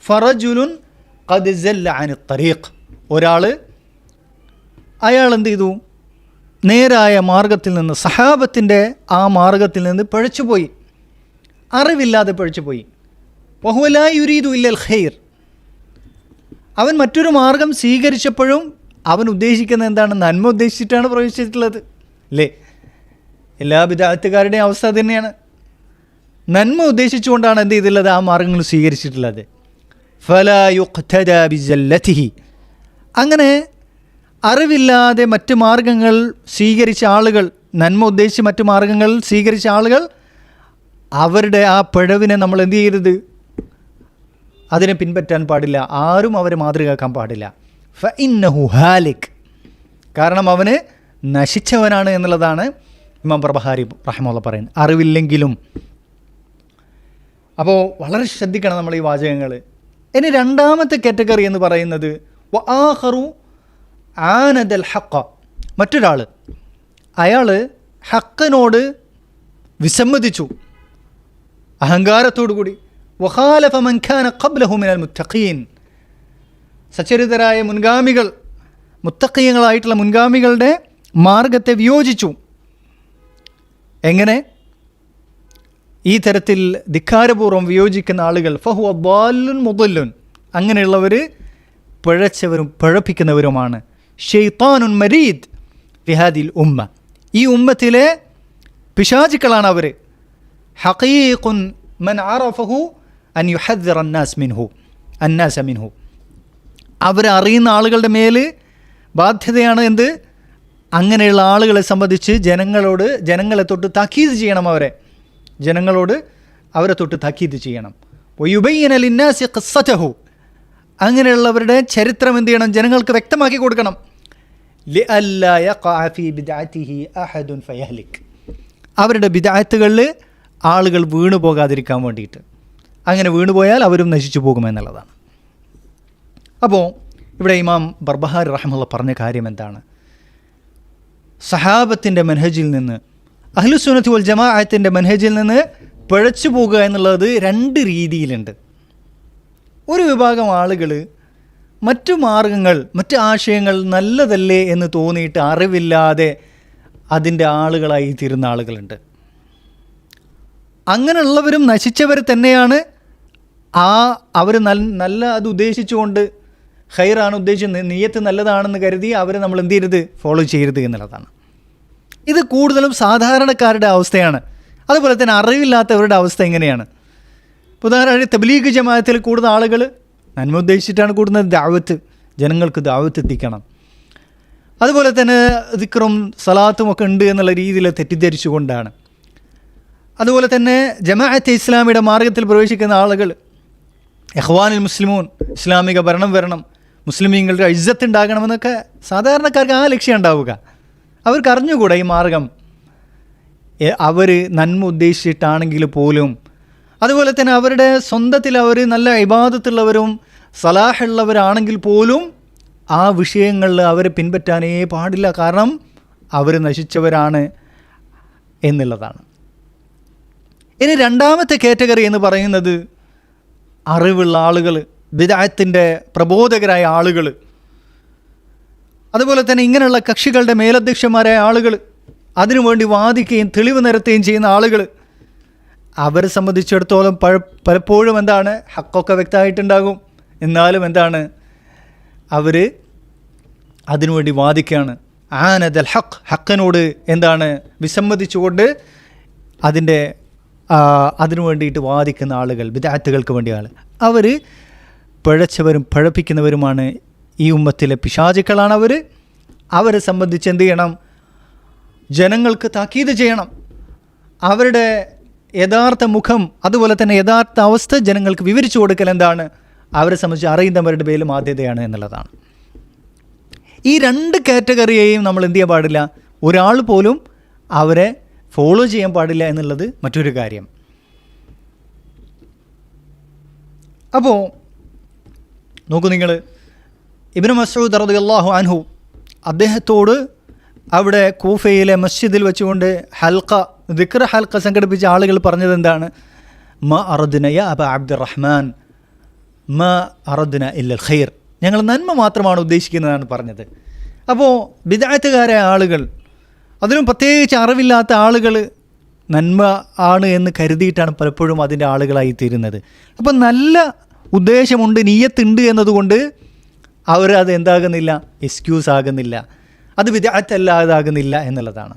ഫറജുലുൻ ഖദ് സല്ല അനി തരീഖ്, അയാൾ എന്ത് ചെയ്തു? നേരായ മാർഗത്തിൽ നിന്ന്, സഹാബത്തിൻ്റെ ആ മാർഗത്തിൽ നിന്ന് പിഴച്ചുപോയി, അറിവില്ലാതെ പിഴച്ചുപോയി. വഹുവ ലാ യുരീദു ഇല്ലൽ ഖൈർ. അവൻ മറ്റൊരു മാർഗം സ്വീകരിച്ചപ്പോഴും അവൻ ഉദ്ദേശിക്കുന്നത് എന്താണ്? നന്മ ഉദ്ദേശിച്ചിട്ടാണ് പ്രവേശിച്ചിട്ടുള്ളത്, അല്ലേ? എല്ലാ ബിദ്അത്തുകാരുടെയും അവസ്ഥ തന്നെയാണ്. നന്മ ഉദ്ദേശിച്ചുകൊണ്ടാണ് എന്ത് ചെയ്തിട്ടുള്ളത്? ആ മാർഗങ്ങൾ സ്വീകരിച്ചിട്ടുള്ളത്. ഫലാ യുഖ്തദാ ബിസല്ലതിഹി. അങ്ങനെ അറിവില്ലാതെ മറ്റ് മാർഗങ്ങൾ സ്വീകരിച്ച ആളുകൾ, നന്മ ഉദ്ദേശിച്ച് മറ്റു മാർഗങ്ങൾ സ്വീകരിച്ച ആളുകൾ, അവരുടെ ആ പിഴവിനെ നമ്മൾ എന്ത് ചെയ്യരുത്? അതിനെ പിൻപറ്റാൻ പാടില്ല. ആരും അവരെ മാതൃകയാക്കാൻ പാടില്ല. ഫഇന്നഹു ഹാലിക്. കാരണം അവന് നശിച്ചവനാണ് എന്നുള്ളതാണ് ഇമാം ബർബഹാരി റഹിമഹുല്ലാഹ് പറയുന്നത്, അറിവില്ലെങ്കിലും. അപ്പോൾ വളരെ ശ്രദ്ധിക്കണം നമ്മൾ ഈ വാചകങ്ങൾ. ഇനി രണ്ടാമത്തെ കാറ്റഗറി എന്ന് പറയുന്നത് വആഖറു ആനദൽ ഹഖ. മറ്റൊരാൾ, അയാൾ ഹക്കിനോട് വിസമ്മതിച്ചു അഹങ്കാരത്തോടു കൂടി. വഖാലഫ മൻ കാന ഖബ്ലഹു മിനൽ മുത്തഖീൻ. സച്ചരിതരായ മുൻഗാമികൾ, മുത്തഖീങ്ങളായിട്ടുള്ള മുൻഗാമികളുടെ മാർഗത്തെ വിയോജിച്ചു. എങ്ങനെ? ഈ തരത്തിൽ ധിക്കാരപൂർവ്വം വിയോജിക്കുന്ന ആളുകൾ ഫഹുവ ضالٌ മുضല്ലുൻ. അങ്ങനെയുള്ളവർ പിഴച്ചവരും പിഴപ്പിക്കുന്നവരുമാണ്. ഷൈത്താനുൻ മരീദ് ഫി ഹാദിൽ ഉമ്മ. ഈ ഉമ്മത്തിലെ പിശാചുക്കളാണ് അവർ. ഹഖീഖുൻ മൻ അറഫഹു അൻ യുഹദ്ദിറ അന്നാസ മിൻഹു. അവരറിയുന്ന ആളുകളുടെ മേൽ ബാധ്യതയാണ് എന്ത്? അങ്ങനെയുള്ള ആളുകളെ സംബന്ധിച്ച് ജനങ്ങളെ തൊട്ട് താക്കീത് ചെയ്യണം. ജനങ്ങളോട് അവരെ തൊട്ട് താക്കീത് ചെയ്യണം. വയുബയ്യിന ലിന്നാസി ഖിസ്സതഹു. അങ്ങനെയുള്ളവരുടെ ചരിത്രം എന്ത് ചെയ്യണം? ജനങ്ങൾക്ക് വ്യക്തമാക്കി കൊടുക്കണം. ലിഅല്ലാ യഖഅ ഫീ ബിദ്അതിഹി അഹദുൻ ഫയഹ്ലിക്. അവരുടെ ബിദ്അത്തുകളിൽ ആളുകൾ വീണു പോകാതിരിക്കാൻ വേണ്ടിയിട്ട്. അങ്ങനെ വീണുപോയാൽ അവരും നശിച്ചു പോകുമെന്നുള്ളതാണ്. അപ്പോൾ ഇവിടെ ഇമാം ബർബഹാരി റഹിമഹുല്ലാഹ് പറഞ്ഞ കാര്യം എന്താണ്? സഹാബത്തിൻ്റെ മനഹജിൽ നിന്ന്, അഹ്ലുസുന്നത്തി വൽ ജമാഅത്തിൻ്റെ മനഹജിൽ നിന്ന് പിഴച്ചു പോകുക എന്നുള്ളത് രണ്ട് രീതിയിലുണ്ട്. ഒരു വിഭാഗം ആളുകൾ മറ്റു മാർഗങ്ങൾ, മറ്റ് ആശയങ്ങൾ നല്ലതല്ലേ എന്ന് തോന്നിയിട്ട് അറിവില്ലാതെ അതിൻ്റെ ആളുകളായി തീരുന്ന ആളുകളുണ്ട്. അങ്ങനെയുള്ളവരും നശിച്ചവർ തന്നെയാണ്. അവർ നല്ല അത് ഉദ്ദേശിച്ചുകൊണ്ട്, ഖൈറാണ് ഉദ്ദേശിച്ച്, നിയ്യത്ത് നല്ലതാണെന്ന് കരുതി അവരെ നമ്മൾ എന്ത് ചെയ്യരുത്? ഫോളോ ചെയ്യരുത് എന്നുള്ളതാണ്. ഇത് കൂടുതലും സാധാരണക്കാരുടെ അവസ്ഥയാണ്. അതുപോലെ തന്നെ അറിവില്ലാത്തവരുടെ അവസ്ഥ എങ്ങനെയാണ്? ഉദാഹരണത്തിന് തബ്ലീഗ് ജമാഅത്തിൽ കൂടുന്ന ആളുകൾ നന്മ ഉദ്ദേശിച്ചിട്ടാണ് കൂടുന്നത്. ദഅവത്ത്, ജനങ്ങൾക്ക് ദഅവത്ത് എത്തിക്കണം. അതുപോലെ തന്നെ ദിക്റും സലാത്തും ഒക്കെ ഉണ്ട് എന്നുള്ള രീതിയിൽ തെറ്റിദ്ധരിച്ചുകൊണ്ടാണ്. അതുപോലെ തന്നെ ജമാഅത്തെ ഇസ്ലാമിയുടെ മാർഗത്തിൽ പ്രവേശിക്കുന്ന ആളുകൾ, ഇഖ്വാനുൽ മുസ്ലിമൂൻ, ഇസ്ലാമിക ഭരണം വരണം, മുസ്ലിമീങ്ങളുടെ ഇസ്സത്ത് ഉണ്ടാകണമെന്നൊക്കെ സാധാരണക്കാർക്ക് ആ ലക്ഷ്യം ഉണ്ടാവുക. അവർക്ക് അറിഞ്ഞുകൂടാ ഈ മാർഗം അവർ നന്മ ഉദ്ദേശിച്ചിട്ടാണെങ്കിൽ പോലും. അതുപോലെ തന്നെ അവരുടെ സ്വന്തത്തിൽ അവർ നല്ല ഇബാദത്തുള്ളവരും സലാഹുള്ളവരാണെങ്കിൽ പോലും ആ വിഷയങ്ങളിൽ അവരെ പിൻപറ്റാനേ പാടില്ല. കാരണം അവർ നശിച്ചവരാണ് എന്നുള്ളതാണ്. ഇനി രണ്ടാമത്തെ കാറ്റഗറി എന്ന് പറയുന്നത് അറിവുള്ള ആളുകൾ, ബിദ്അത്തിൻ്റെ പ്രബോധകരായ ആളുകൾ, അതുപോലെ തന്നെ ഇങ്ങനെയുള്ള കക്ഷികളുടെ മേലധ്യക്ഷന്മാരായ ആളുകൾ, അതിനുവേണ്ടി വാദിക്കുകയും തെളിവ് നിരത്തുകയും ചെയ്യുന്ന ആളുകൾ. അവരെ സംബന്ധിച്ചിടത്തോളം പലപ്പോഴും എന്താണ്? ഹക്കൊക്കെ വ്യക്തമായിട്ടുണ്ടാകും, എന്നാലും എന്താണ്? അവർ അതിനുവേണ്ടി വാദിക്കുകയാണ്. ആനദൽ ഹക്ക്, ഹക്കിനോട് എന്താണ്? വിസമ്മതിച്ചുകൊണ്ട് അതിനു വേണ്ടിയിട്ട് വാദിക്കുന്ന ആളുകൾ, ബിദ്അത്തുകൾക്ക് വേണ്ടിയ ആൾ, അവർ പിഴച്ചവരും പിഴപ്പിക്കുന്നവരുമാണ്. ഈ ഉമ്മത്തിലെ പിശാചുക്കളാണ് അവർ. അവരെ സംബന്ധിച്ച് എന്ത് ചെയ്യണം? ജനങ്ങൾക്ക് താക്കീത് ചെയ്യണം. അവരുടെ യഥാർത്ഥ മുഖം, അതുപോലെ തന്നെ യഥാർത്ഥ അവസ്ഥ ജനങ്ങൾക്ക് വിവരിച്ചു കൊടുക്കൽ എന്താണ്? അവരെ സംബന്ധിച്ച് അറിയുന്നവരുടെ പേരിൽ ബാധ്യതയാണ് എന്നുള്ളതാണ്. ഈ രണ്ട് കാറ്റഗറിയെയും നമ്മൾ എന്ത് ചെയ്യാൻ പാടില്ല? ഒരാൾ പോലും അവരെ ഫോളോ ചെയ്യാൻ പാടില്ല എന്നുള്ളത് മറ്റൊരു കാര്യം. അപ്പോൾ നോക്കൂ നിങ്ങൾ, ഇബ്നു മസ്ഊദ് റളിയല്ലാഹു അൻഹു, അദ്ദേഹത്തോട് അവിടെ കൂഫയിലെ മസ്ജിദിൽ വെച്ചുകൊണ്ട് ദിക്ർ ഹൽക്ക സംഘടിപ്പിച്ച ആളുകൾ പറഞ്ഞത് എന്താണ്? മ അറദ്ന യാ അബ അബ്ദുറഹ്മാൻ മ അറദ്ന ഇല്ലൽ ഖൈർ. ഞങ്ങൾ നന്മ മാത്രമാണ് ഉദ്ദേശിക്കുന്നതാണ് പറഞ്ഞത്. അപ്പോൾ ബിദ്അത്തുകാരായ ആളുകൾ, അതിലും പ്രത്യേകിച്ച് അറിവില്ലാത്ത ആളുകൾ നന്മ ആണ് എന്ന് കരുതിയിട്ടാണ് പലപ്പോഴും അതിൻ്റെ ആളുകളായി തീരുന്നത്. അപ്പം നല്ല ഉദ്ദേശമുണ്ട്, നിയ്യത്തുണ്ട് എന്നതുകൊണ്ട് അവർ അത് എന്താകുന്നില്ല, എക്സ്ക്യൂസ് ആകുന്നില്ല, അത് ബിദ്അത്തല്ലാതാകുന്നില്ല എന്നുള്ളതാണ്.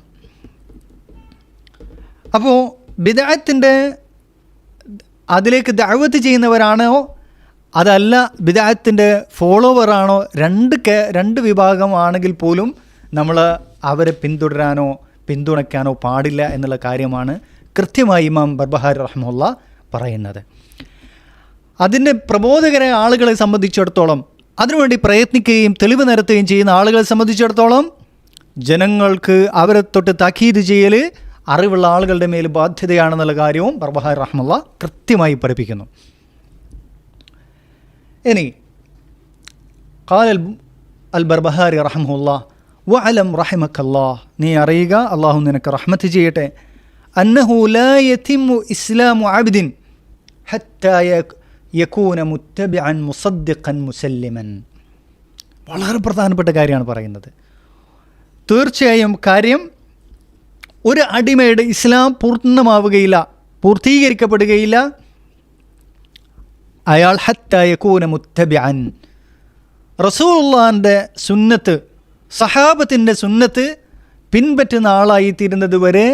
അപ്പോൾ ബിദ്അത്തിൻ്റെ അതിലേക്ക് ദഅവത്ത് ചെയ്യുന്നവരാണോ അതല്ല ബിദ്അത്തിൻ്റെ ഫോളോവറാണോ, രണ്ട് വിഭാഗമാണെങ്കിൽ പോലും നമ്മൾ അവരെ പിന്തുടരാനോ പിന്തുണയ്ക്കാനോ പാടില്ല എന്നുള്ള കാര്യമാണ് കൃത്യമായി ഇമാം ബർബഹാരി റഹ്മത്തുള്ളാഹി പറയുന്നത്. അതിൻ്റെ പ്രബോധകരായ ആളുകളെ സംബന്ധിച്ചിടത്തോളം, അതിനുവേണ്ടി പ്രയത്നിക്കുകയും തെളിവ് നിരത്തുകയും ചെയ്യുന്ന ആളുകളെ സംബന്ധിച്ചിടത്തോളം ജനങ്ങൾക്ക് അവരെ തൊട്ട് താക്കീത് ചെയ്യൽ അറിവുള്ള ആളുകളുടെ മേൽ ബാധ്യതയാണെന്നുള്ള കാര്യവും ബർബഹാരി റഹ്മത്തുള്ളാഹി കൃത്യമായി പഠിപ്പിക്കുന്നു. ഇനി ഖാല അൽ ബർബഹാരി റഹ്മത്തുള്ളാഹി വഅലം റഹിമക്കല്ലാഹ്, നീ അറിയുക, അള്ളാഹു നിനക്ക് റഹ്മത്ത് ചെയ്യട്ടെ, അന്നഹു ലാ യതിമു ഇസ്ലാമു അബ്ദിൻ ഹത്താ യകൂന മുത്തബിഅൻ മുസദ്ദിഖൻ മുസല്ലിമൻ. വളരെ പ്രധാനപ്പെട്ട കാര്യമാണ് പറയുന്നത്. തീർച്ചയായും കാര്യം, ഒരു അടിമയുടെ ഇസ്ലാം പൂർണ്ണമാവുകയില്ല, പൂർത്തീകരിക്കപ്പെടുകയില്ല, അയാൾ ഹത്താ യകൂന മുത്തബിഅൻ, റസൂലുള്ളാഹിൻ്റെ സുന്നത്ത്, സഹാബത്തിൻ്റെ സുന്നത്ത് പിൻപറ്റുന്ന ആളായിത്തീരുന്നത് വരെ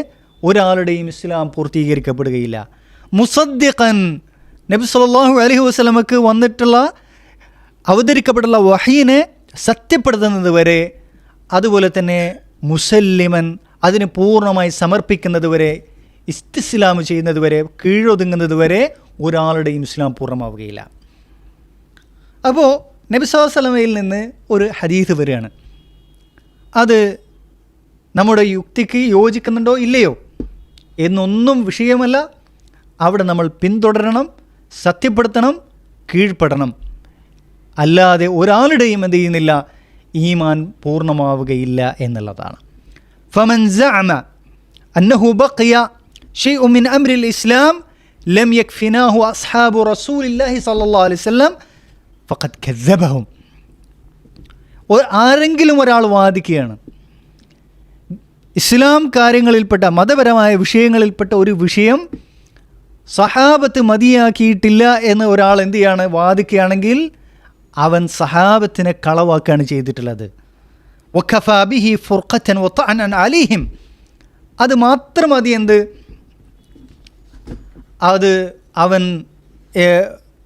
ഒരാളുടെയും ഇസ്ലാം പൂർത്തീകരിക്കപ്പെടുകയില്ല. മുസദ്ദിഖൻ, നബി സല്ലല്ലാഹു അലൈഹി വസല്ലമക്ക് വന്നിട്ടുള്ള അവതരിക്കപ്പെട്ടുള്ള വഹീനെ സത്യപ്പെടുത്തുന്നത് വരെ, അതുപോലെ തന്നെ മുസല്ലിമൻ, അതിന് പൂർണ്ണമായി സമർപ്പിക്കുന്നത് വരെ, ഇസ്തിസ്ലാം ചെയ്യുന്നത് വരെ, കീഴൊതുങ്ങുന്നത് വരെ ഒരാളുടെയും ഇസ്ലാം പൂർണ്ണമാവുകയില്ല. അപ്പോൾ നബി സല്ലല്ലാഹു അലൈഹി വസല്ലമയിൽ നിന്ന് ഒരു ഹദീസ് വരികയാണ്. അത് നമ്മുടെ യുക്തിക്ക് യോജിക്കുന്നുണ്ടോ ഇല്ലയോ എന്നൊന്നും വിഷയമല്ല. അവിടെ നമ്മൾ പിന്തുടരണം, സത്യപ്പെടുത്തണം, കീഴ്പ്പെടണം. അല്ലാതെ ഒരാളുടെയും എന്ത് ചെയ്യുന്നില്ല, ഈമാൻ പൂർണ്ണമാവുകയില്ല എന്നുള്ളതാണ്. ഫമൻ സഅമ അന്നഹു ബഖിയ ശൈഉൻ മിൻ അംരിൽ ഇസ്ലാം ലം യക്ഫിനാഹു അസ്ഹാബു റസൂലില്ലാഹി സ്വല്ലല്ലാഹു അലൈഹി വസല്ലം ഫഖദ് കദ്ദബഹും. ആരെങ്കിലും ഒരാൾ വാദിക്കുകയാണ്, ഇസ്ലാം കാര്യങ്ങളിൽപ്പെട്ട മതപരമായ വിഷയങ്ങളിൽപ്പെട്ട ഒരു വിഷയം സഹാബത്ത് മതിയാക്കിയിട്ടില്ല എന്ന് ഒരാൾ എന്ത് ചെയ്യാണ്, വാദിക്കുകയാണെങ്കിൽ അവൻ സഹാബത്തിനെ കളവാക്കുകയാണ് ചെയ്തിട്ടുള്ളത്. വഖഫാ ബിഹി ഫുർഖതൻ വതഅനൻ അലൈഹിം, അത് മാത്രം മതി എന്ത്, അത് അവൻ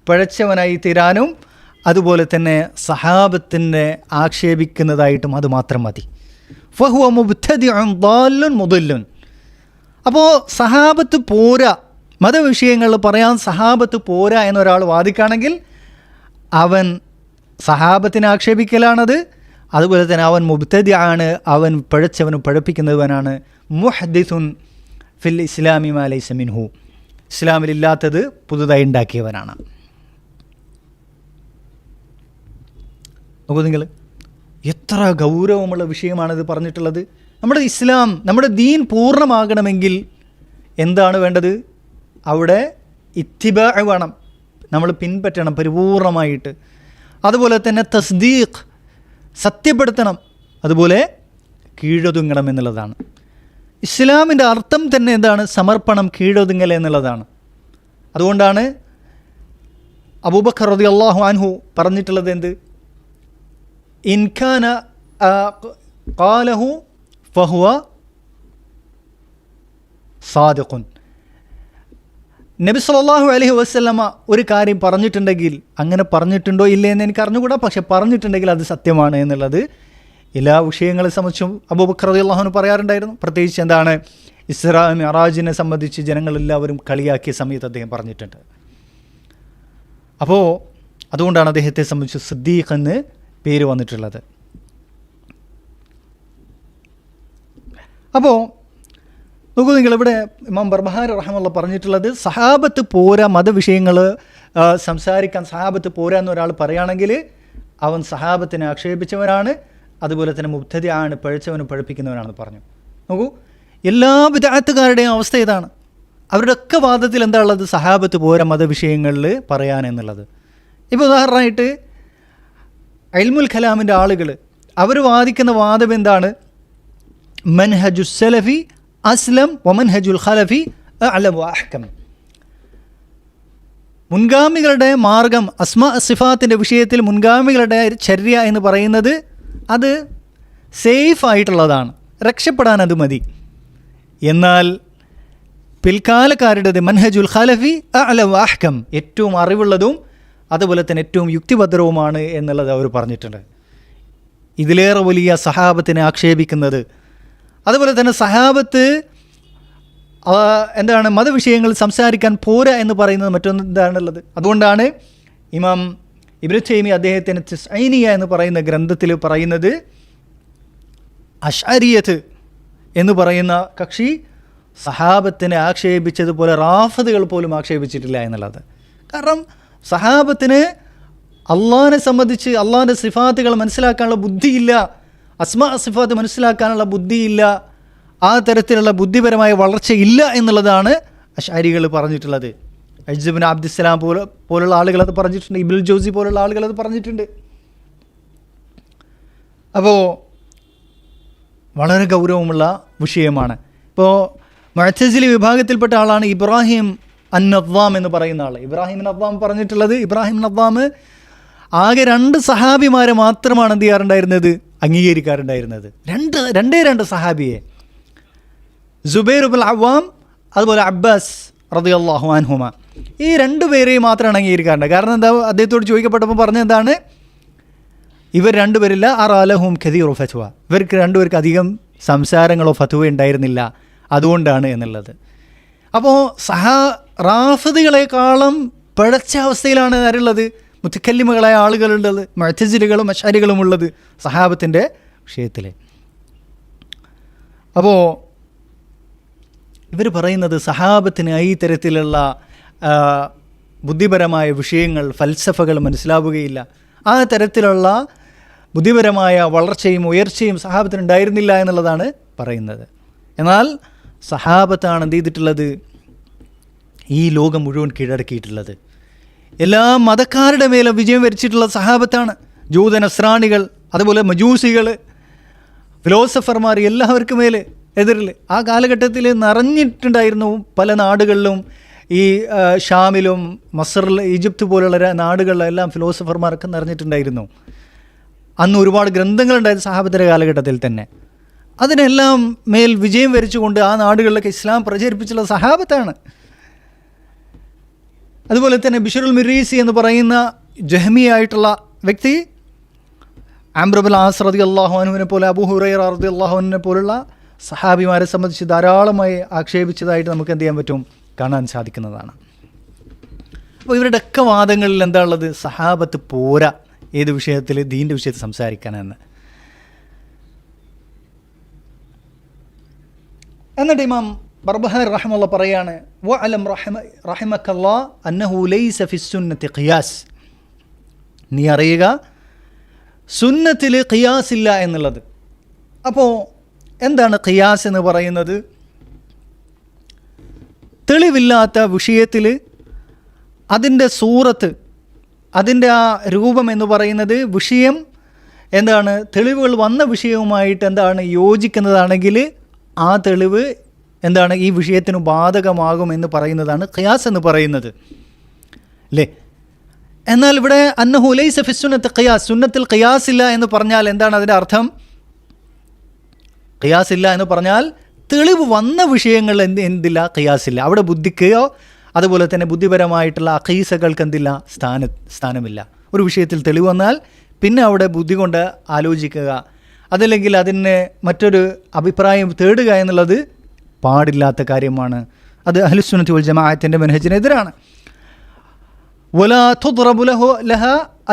പിഴച്ചവനായി തീരാനും അതുപോലെ തന്നെ സഹാബത്തിനെ ആക്ഷേപിക്കുന്നതായിട്ടും അത് മാത്രം മതി. ഫഹുവ മുബ്തദിഉൻ ളാല്ലുൻ മുദല്ലുൻ. അപ്പോൾ സഹാബത്ത് പോരാ, മതവിഷയങ്ങളിൽ പറയാൻ സഹാബത്ത് പോരാ എന്നൊരാൾ വാദിക്കുകയാണെങ്കിൽ അവൻ സഹാബത്തിനെ ആക്ഷേപിക്കലാണത്. അതുപോലെ തന്നെ അവൻ മുബ്തദിഅാണ്, അവൻ പിഴച്ചവനും പിഴപ്പിക്കുന്നവനാണ്. മുഹദ്ദിസുൻ ഫിൽ ഇസ്ലാമി മാ ലൈസ മിൻഹു, ഇസ്ലാമിലില്ലാത്തത് പുതുതായി ഉണ്ടാക്കിയവനാണ്. നോക്കൂ നിങ്ങൾ, എത്ര ഗൗരവമുള്ള വിഷയമാണിത് പറഞ്ഞിട്ടുള്ളത്. നമ്മുടെ ഇസ്ലാം, നമ്മുടെ ദീൻ പൂർണ്ണമാകണമെങ്കിൽ എന്താണ് വേണ്ടത്? അവിടെ ഇത്തിബാ വേണം, നമ്മൾ പിൻപറ്റണം പരിപൂർണമായിട്ട്. അതുപോലെ തന്നെ തസ്ദീഖ്, സത്യപ്പെടുത്തണം, അതുപോലെ കീഴൊതുങ്ങണം എന്നുള്ളതാണ്. ഇസ്ലാമിൻ്റെ അർത്ഥം തന്നെ എന്താണ്? സമർപ്പണം, കീഴൊതുങ്ങൽ എന്നുള്ളതാണ്. അതുകൊണ്ടാണ് അബൂബക്കർ റളിയല്ലാഹു അൻഹു പറഞ്ഞിട്ടുള്ളത് എന്ത്? ഇൻകാന ഖാലഹു ഫഹുവ സാദിഖുൻ. നബി സല്ലല്ലാഹു അലൈഹി വസല്ലമ ഒരു കാര്യം പറഞ്ഞിട്ടുണ്ടെങ്കിൽ, അങ്ങനെ പറഞ്ഞിട്ടുണ്ടോ ഇല്ലേ എന്ന് എനിക്ക് അറിഞ്ഞുകൂടാ, പക്ഷെ പറഞ്ഞിട്ടുണ്ടെങ്കിൽ അത് സത്യമാണ് എന്നുള്ളത് എല്ലാ വിഷയങ്ങളെ സംബന്ധിച്ചും അബൂബക്കർ റളിയല്ലാഹു അൻഹു പറയാറുണ്ടായിരുന്നു. പ്രത്യേകിച്ച് എന്താണ്, ഇസ്രാ മിഅ്റാജിനെ സംബന്ധിച്ച് ജനങ്ങളെല്ലാവരും കളിയാക്കിയ സമയത്ത് അദ്ദേഹം പറഞ്ഞിട്ടുണ്ട്. അപ്പോൾ അതുകൊണ്ടാണ് അദ്ദേഹത്തെ സംബന്ധിച്ച് സിദ്ദീഖ് എന്ന് പേര് വന്നിട്ടുള്ളത്. അപ്പോൾ നോക്കൂ നിങ്ങൾ, ഇവിടെ ഇമാം ബർബഹാരി റഹ്മത്തുള്ളാഹി പറഞ്ഞിട്ടുള്ളത് സഹാബത്ത് പോരാ, മതവിഷയങ്ങൾ സംസാരിക്കാൻ സഹാബത്ത് പോരാ എന്നൊരാൾ പറയുകയാണെങ്കിൽ അവൻ സഹാബത്തിനെ ആക്ഷേപിച്ചവനാണ്, അതുപോലെ തന്നെ മുബ്തദിഅാണ്, പഴിച്ചവനും പഴിപ്പിക്കുന്നവനാണെന്ന് പറഞ്ഞു. നോക്കൂ, എല്ലാ ബിദ്അത്തുകാരുടെയും അവസ്ഥ ഇതാണ്. അവരുടെയൊക്കെ വാദത്തിൽ എന്താ ഉള്ളത്? സഹാബത്ത് പോരാ മതവിഷയങ്ങളിൽ പറയാൻ എന്നുള്ളത്. ഇപ്പോൾ ഉദാഹരണമായിട്ട് ഇൽമുൽ കലാമിൻ്റെ ആളുകൾ അവർ വാദിക്കുന്ന വാദം എന്താണ്? മൻഹജു സലഫി അസ്ലം വമൻഹജുൽ ഖലഫി അഅലം വഅഹ്കം. മുൻഗാമികളുടെ മാർഗം, അസ്മാ സിഫാത്തിൻ്റെ വിഷയത്തിൽ മുൻഗാമികളുടെ ചര്യ എന്ന് പറയുന്നത് അത് സേഫ് ആയിട്ടുള്ളതാണ്, രക്ഷപ്പെടാൻ അത് മതി. എന്നാൽ പിൽക്കാലക്കാരുടേത് മൻഹജുൽ ഖലഫി അഅലം വഅഹ്കം, ഏറ്റവും അറിവുള്ളതും അതുപോലെ തന്നെ ഏറ്റവും യുക്തിഭദ്രവുമാണ് എന്നുള്ളത് അവർ പറഞ്ഞിട്ടുണ്ട്. ഇതിലേറെ വലിയ സഹാബത്തിനെ ആക്ഷേപിക്കുന്നത്, അതുപോലെ തന്നെ സഹാബത്ത് എന്താണ് മതവിഷയങ്ങൾ സംസാരിക്കാൻ പോരാ എന്ന് പറയുന്നത് മറ്റൊന്ന് എന്താണുള്ളത്. അതുകൊണ്ടാണ് ഇമാം ഇബ്നു തൈമിയ്യ അദ്ദേഹത്തിന് തിസ്ഈനിയ എന്ന് പറയുന്ന ഗ്രന്ഥത്തിൽ പറയുന്നത് അശ്അരിയത്ത് എന്ന് പറയുന്ന കക്ഷി സഹാബത്തിനെ ആക്ഷേപിച്ചതുപോലെ റാഫിദുകൾ പോലും ആക്ഷേപിച്ചിട്ടില്ല എന്നുള്ളത്. കാരണം സഹാബത്തിന് അള്ളാഹിനെ സംബന്ധിച്ച് അള്ളാഹിൻ്റെ സിഫാത്തുകൾ മനസ്സിലാക്കാനുള്ള ബുദ്ധിയില്ല, അസ്മാ സിഫാത്ത് മനസ്സിലാക്കാനുള്ള ബുദ്ധിയില്ല, ആ തരത്തിലുള്ള ബുദ്ധിപരമായ വളർച്ചയില്ല എന്നുള്ളതാണ് അശ്അരികൾ പറഞ്ഞിട്ടുള്ളത്. അജ്സ് ഇബ്നു അബ്ദുസ്സലാം പോലുള്ള ആളുകൾ അത് പറഞ്ഞിട്ടുണ്ട്, ഇബ്നുൽ ജൗസി പോലുള്ള ആളുകൾ അത് പറഞ്ഞിട്ടുണ്ട്. അപ്പോൾ വളരെ ഗൗരവമുള്ള വിഷയമാണ്. ഇപ്പോൾ മുഅ്തസിലി വിഭാഗത്തിൽപ്പെട്ട ആളാണ് ഇബ്രാഹിം അൻ-നദ്ദാം എന്ന് പറയുന്ന ആൾ. ഇബ്രാഹിം നദ്ദാം പറഞ്ഞിട്ടുള്ളത്, ഇബ്രാഹിം നദ്ദാം ആകെ 2 സഹാബിമാരെ മാത്രമാണ് എന്ത് ചെയ്യാറുണ്ടായിരുന്നത്, അംഗീകരിക്കാറുണ്ടായിരുന്നത്. രണ്ട് സഹാബിയെ, സുബൈർ ഇബ്നുൽ അവ്വാം അതുപോലെ അബ്ബാസ് റളിയല്ലാഹു അൻഹുമ, ഈ 2 പേരെയും മാത്രമാണ് അംഗീകരിക്കാറുണ്ട്. കാരണം എന്താ, അദ്ദേഹത്തോട് ചോദിക്കപ്പെട്ടപ്പോൾ പറഞ്ഞത് എന്താണ്, ഇവർ 2 പേരില്ല അറാലഹും ഖദീറു ഫത്വ, ഇവർക്ക് 2 പേർക്ക് അധികം സംസാരങ്ങളോ ഫത്വ ഉണ്ടായിരുന്നില്ല, അതുകൊണ്ടാണ് എന്നുള്ളത്. അപ്പോൾ റാഫിദുകളെക്കാളും പിഴച്ച അവസ്ഥയിലാണ് ആരുള്ളത്, മുതക്കല്ലിമുകളായ ആളുകളുള്ളത്, മുഅ്തസിലികളും അശ്അരികളും ഉള്ളത് സഹാബത്തിൻ്റെ വിഷയത്തിൽ. അപ്പോൾ ഇവർ പറയുന്നത് സഹാബത്തിന് ഈ തരത്തിലുള്ള ബുദ്ധിപരമായ വിഷയങ്ങൾ, ഫൽസഫകൾ മനസ്സിലാവുകയില്ല, ആ തരത്തിലുള്ള ബുദ്ധിപരമായ വളർച്ചയും ഉയർച്ചയും സഹാബത്തിന് ഉണ്ടായിരുന്നില്ല എന്നുള്ളതാണ് പറയുന്നത്. എന്നാൽ സഹാബത്താണ് എന്ത് ചെയ്തിട്ടുള്ളത്, ഈ ലോകം മുഴുവൻ കീഴടക്കിയിട്ടുള്ളത്. എല്ലാ മതക്കാരുടെ മേലും വിജയം വരിച്ചിട്ടുള്ള സഹാബത്താണ്. ജൂത നസ്രാണികൾ, അതുപോലെ മജൂസികൾ, ഫിലോസഫർമാർ, എല്ലാവർക്കും മേൽ എതിരിൽ ആ കാലഘട്ടത്തിൽ നിറഞ്ഞിട്ടുണ്ടായിരുന്നു. പല നാടുകളിലും, ഈ ഷാമിലും മസറിൽ, ഈജിപ്ത് പോലുള്ള നാടുകളിലെല്ലാം ഫിലോസഫർമാരൊക്കെ നിറഞ്ഞിട്ടുണ്ടായിരുന്നു. അന്ന് ഒരുപാട് ഗ്രന്ഥങ്ങളുണ്ടായിരുന്നു സഹാബത്തിൻ്റെ കാലഘട്ടത്തിൽ തന്നെ. അതിനെല്ലാം മേൽ വിജയം വരിച്ചുകൊണ്ട് ആ നാടുകളിലൊക്കെ ഇസ്ലാം പ്രചരിപ്പിച്ചുള്ള സഹാബത്താണ്. അതുപോലെ തന്നെ ബിശ്റുൽ മിറീസി എന്ന് പറയുന്ന ജഹ്മിയായിട്ടുള്ള വ്യക്തി അംർ ഇബ്നുൽ ആസ് റളിയല്ലാഹു അൻഹുവിനെ പോലെ, അബൂ ഹുറൈറ റളിയല്ലാഹു അൻഹുവിനെ പോലുള്ള സഹാബിമാരെ സംബന്ധിച്ച് ധാരാളമായി ആക്ഷേപിച്ചതായിട്ട് നമുക്ക് എന്ത് ചെയ്യാൻ പറ്റും, കാണാൻ സാധിക്കുന്നതാണ്. അപ്പോൾ ഇവരുടെയൊക്കെ വാദങ്ങളിൽ എന്താ ഉള്ളത്, സഹാബത്ത് പോരാ ഏത് വിഷയത്തിൽ, ദീൻ്റെ വിഷയത്തിൽ സംസാരിക്കാനെന്ന്. എന്നിട്ട് ഇമാം ബർബഹാരി റഹിമഹുല്ലാഹ് പറയാണ്, വഅലം റഹിമക്കല്ലാഹ് അന്നഹു ലൈസ ഫിസ്സുന്നത്തി ഖിയാസ്, നീ അറിയുക സുന്നത്തിൽ ഖിയാസ് ഇല്ല എന്നുള്ളത്. അപ്പോൾ എന്താണ് ഖിയാസ് എന്ന് പറയുന്നത്, തെളിവില്ലാത്ത വിഷയത്തിൽ അതിൻ്റെ സൂറത്ത്, അതിൻ്റെ ആ രൂപം എന്ന് പറയുന്നത് വിഷയം എന്താണ്, തെളിവുകൾ വന്ന വിഷയവുമായിട്ട് എന്താണ് യോജിക്കുന്നതാണെങ്കിൽ ആ തെളിവ് എന്താണ് ഈ വിഷയത്തിന് ബാധകമാകും എന്ന് പറയുന്നതാണ് ഖിയാസ് എന്ന് പറയുന്നത്, അല്ലേ? എന്നാൽ ഇവിടെ അന്നഹു ലൈസ ഫിസ്സുന്നത്തി ഖിയാസ്, സുന്നത്തിൽ ഖിയാസ് ഇല്ല എന്ന് പറഞ്ഞാൽ എന്താണ് അതിൻ്റെ അർത്ഥം? ഖിയാസ് ഇല്ല എന്ന് പറഞ്ഞാൽ തെളിവ് വന്ന വിഷയങ്ങൾ എന്തില്ല, ഖിയാസില്ല. അവിടെ ബുദ്ധിക്കോ അതുപോലെ തന്നെ ബുദ്ധിപരമായിട്ടുള്ള അഖീസകൾക്ക് എന്തില്ല, സ്ഥാനമില്ല. ഒരു വിഷയത്തിൽ തെളിവ് വന്നാൽ പിന്നെ അവിടെ ബുദ്ധി കൊണ്ട് ആലോചിക്കുക, അതല്ലെങ്കിൽ അതിന് മറ്റൊരു അഭിപ്രായം തേടുക എന്നുള്ളത് പാടില്ലാത്ത കാര്യമാണ്. അത് അഹ്ലുസുന്നത്തി വൽ ജമാഅത്തിൻ്റെ മനഹജിനെതിരാണ്. വലാ തുദ്റബു ലഹ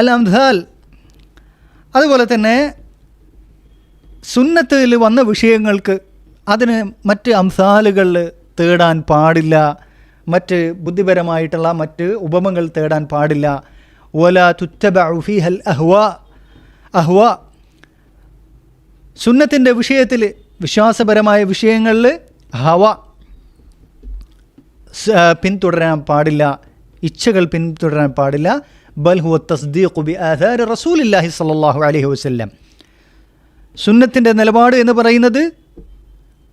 അൽ അംസാൽ, അതുപോലെ തന്നെ സുന്നത്തിൽ വന്ന വിഷയങ്ങൾക്ക് അതിന് മറ്റ് അംസാലുകൾ തേടാൻ പാടില്ല, മറ്റ് ബുദ്ധിപരമായിട്ടുള്ള മറ്റ് ഉപമകൾ തേടാൻ പാടില്ല. വലാ തുത്തബഉ ഫീഹൽ അഹ്വാ, സുന്നത്തിൻ്റെ വിഷയത്തിൽ, വിശ്വാസപരമായ വിഷയങ്ങളിൽ ഹവ പിന്തുടരാൻ പാടില്ല, ഇച്ഛകൾ പിന്തുടരാൻ പാടില്ല. ബൽ ഹുവ തസ്ദീഖു ബി ആഥാരി റസൂലില്ലാഹി സ്വല്ലല്ലാഹു അലൈഹി വസല്ലം, സുന്നത്തിൻ്റെ നിലപാട് എന്ന് പറയുന്നത്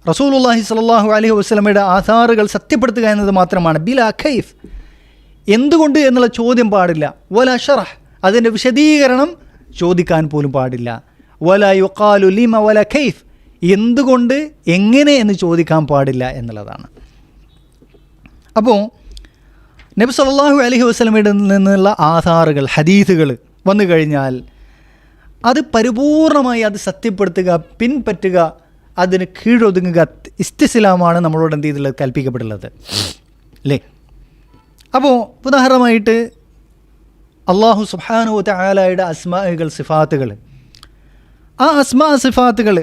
റസൂലുള്ളാഹി സ്വല്ലല്ലാഹു അലൈഹി വസല്ലമയുടെ ആധാറുകൾ സത്യപ്പെടുത്തുക എന്നത് മാത്രമാണ്. ബിലാ കൈഫ്, എന്തുകൊണ്ട് എന്നുള്ള ചോദ്യം പാടില്ല. വല ഷറഹ്, അതിൻ്റെ വിശദീകരണം ചോദിക്കാൻ പോലും പാടില്ല. വല യുഖാലു ലിമ വല കൈഫ്, എന്തുകൊണ്ട് എങ്ങനെ എന്ന് ചോദിക്കാൻ പാടില്ല എന്നുള്ളതാണ്. അപ്പോൾ നബി സല്ലല്ലാഹു അലൈഹി വസല്ലമയുടെ നിന്നുള്ള ആധാറുകൾ, ഹദീസുകൾ വന്നു കഴിഞ്ഞാൽ അത് പരിപൂർണമായി അത് സത്യപ്പെടുത്തുക, പിൻപറ്റുക, അതിന് കീഴൊതുങ്ങുക, ഇസ്തിസ്ലാമാണ് നമ്മളോട് എന്ത് ചെയ്തുള്ളത്, കൽപ്പിക്കപ്പെട്ടുള്ളത് അല്ലേ. അപ്പോൾ ഉദാഹരണമായിട്ട് അള്ളാഹു സുബ്ഹാനഹു വ തആലയുടെ അസ്മാഉകൾ, സിഫാത്തുകൾ, ആ സിഫാത്തുകൾ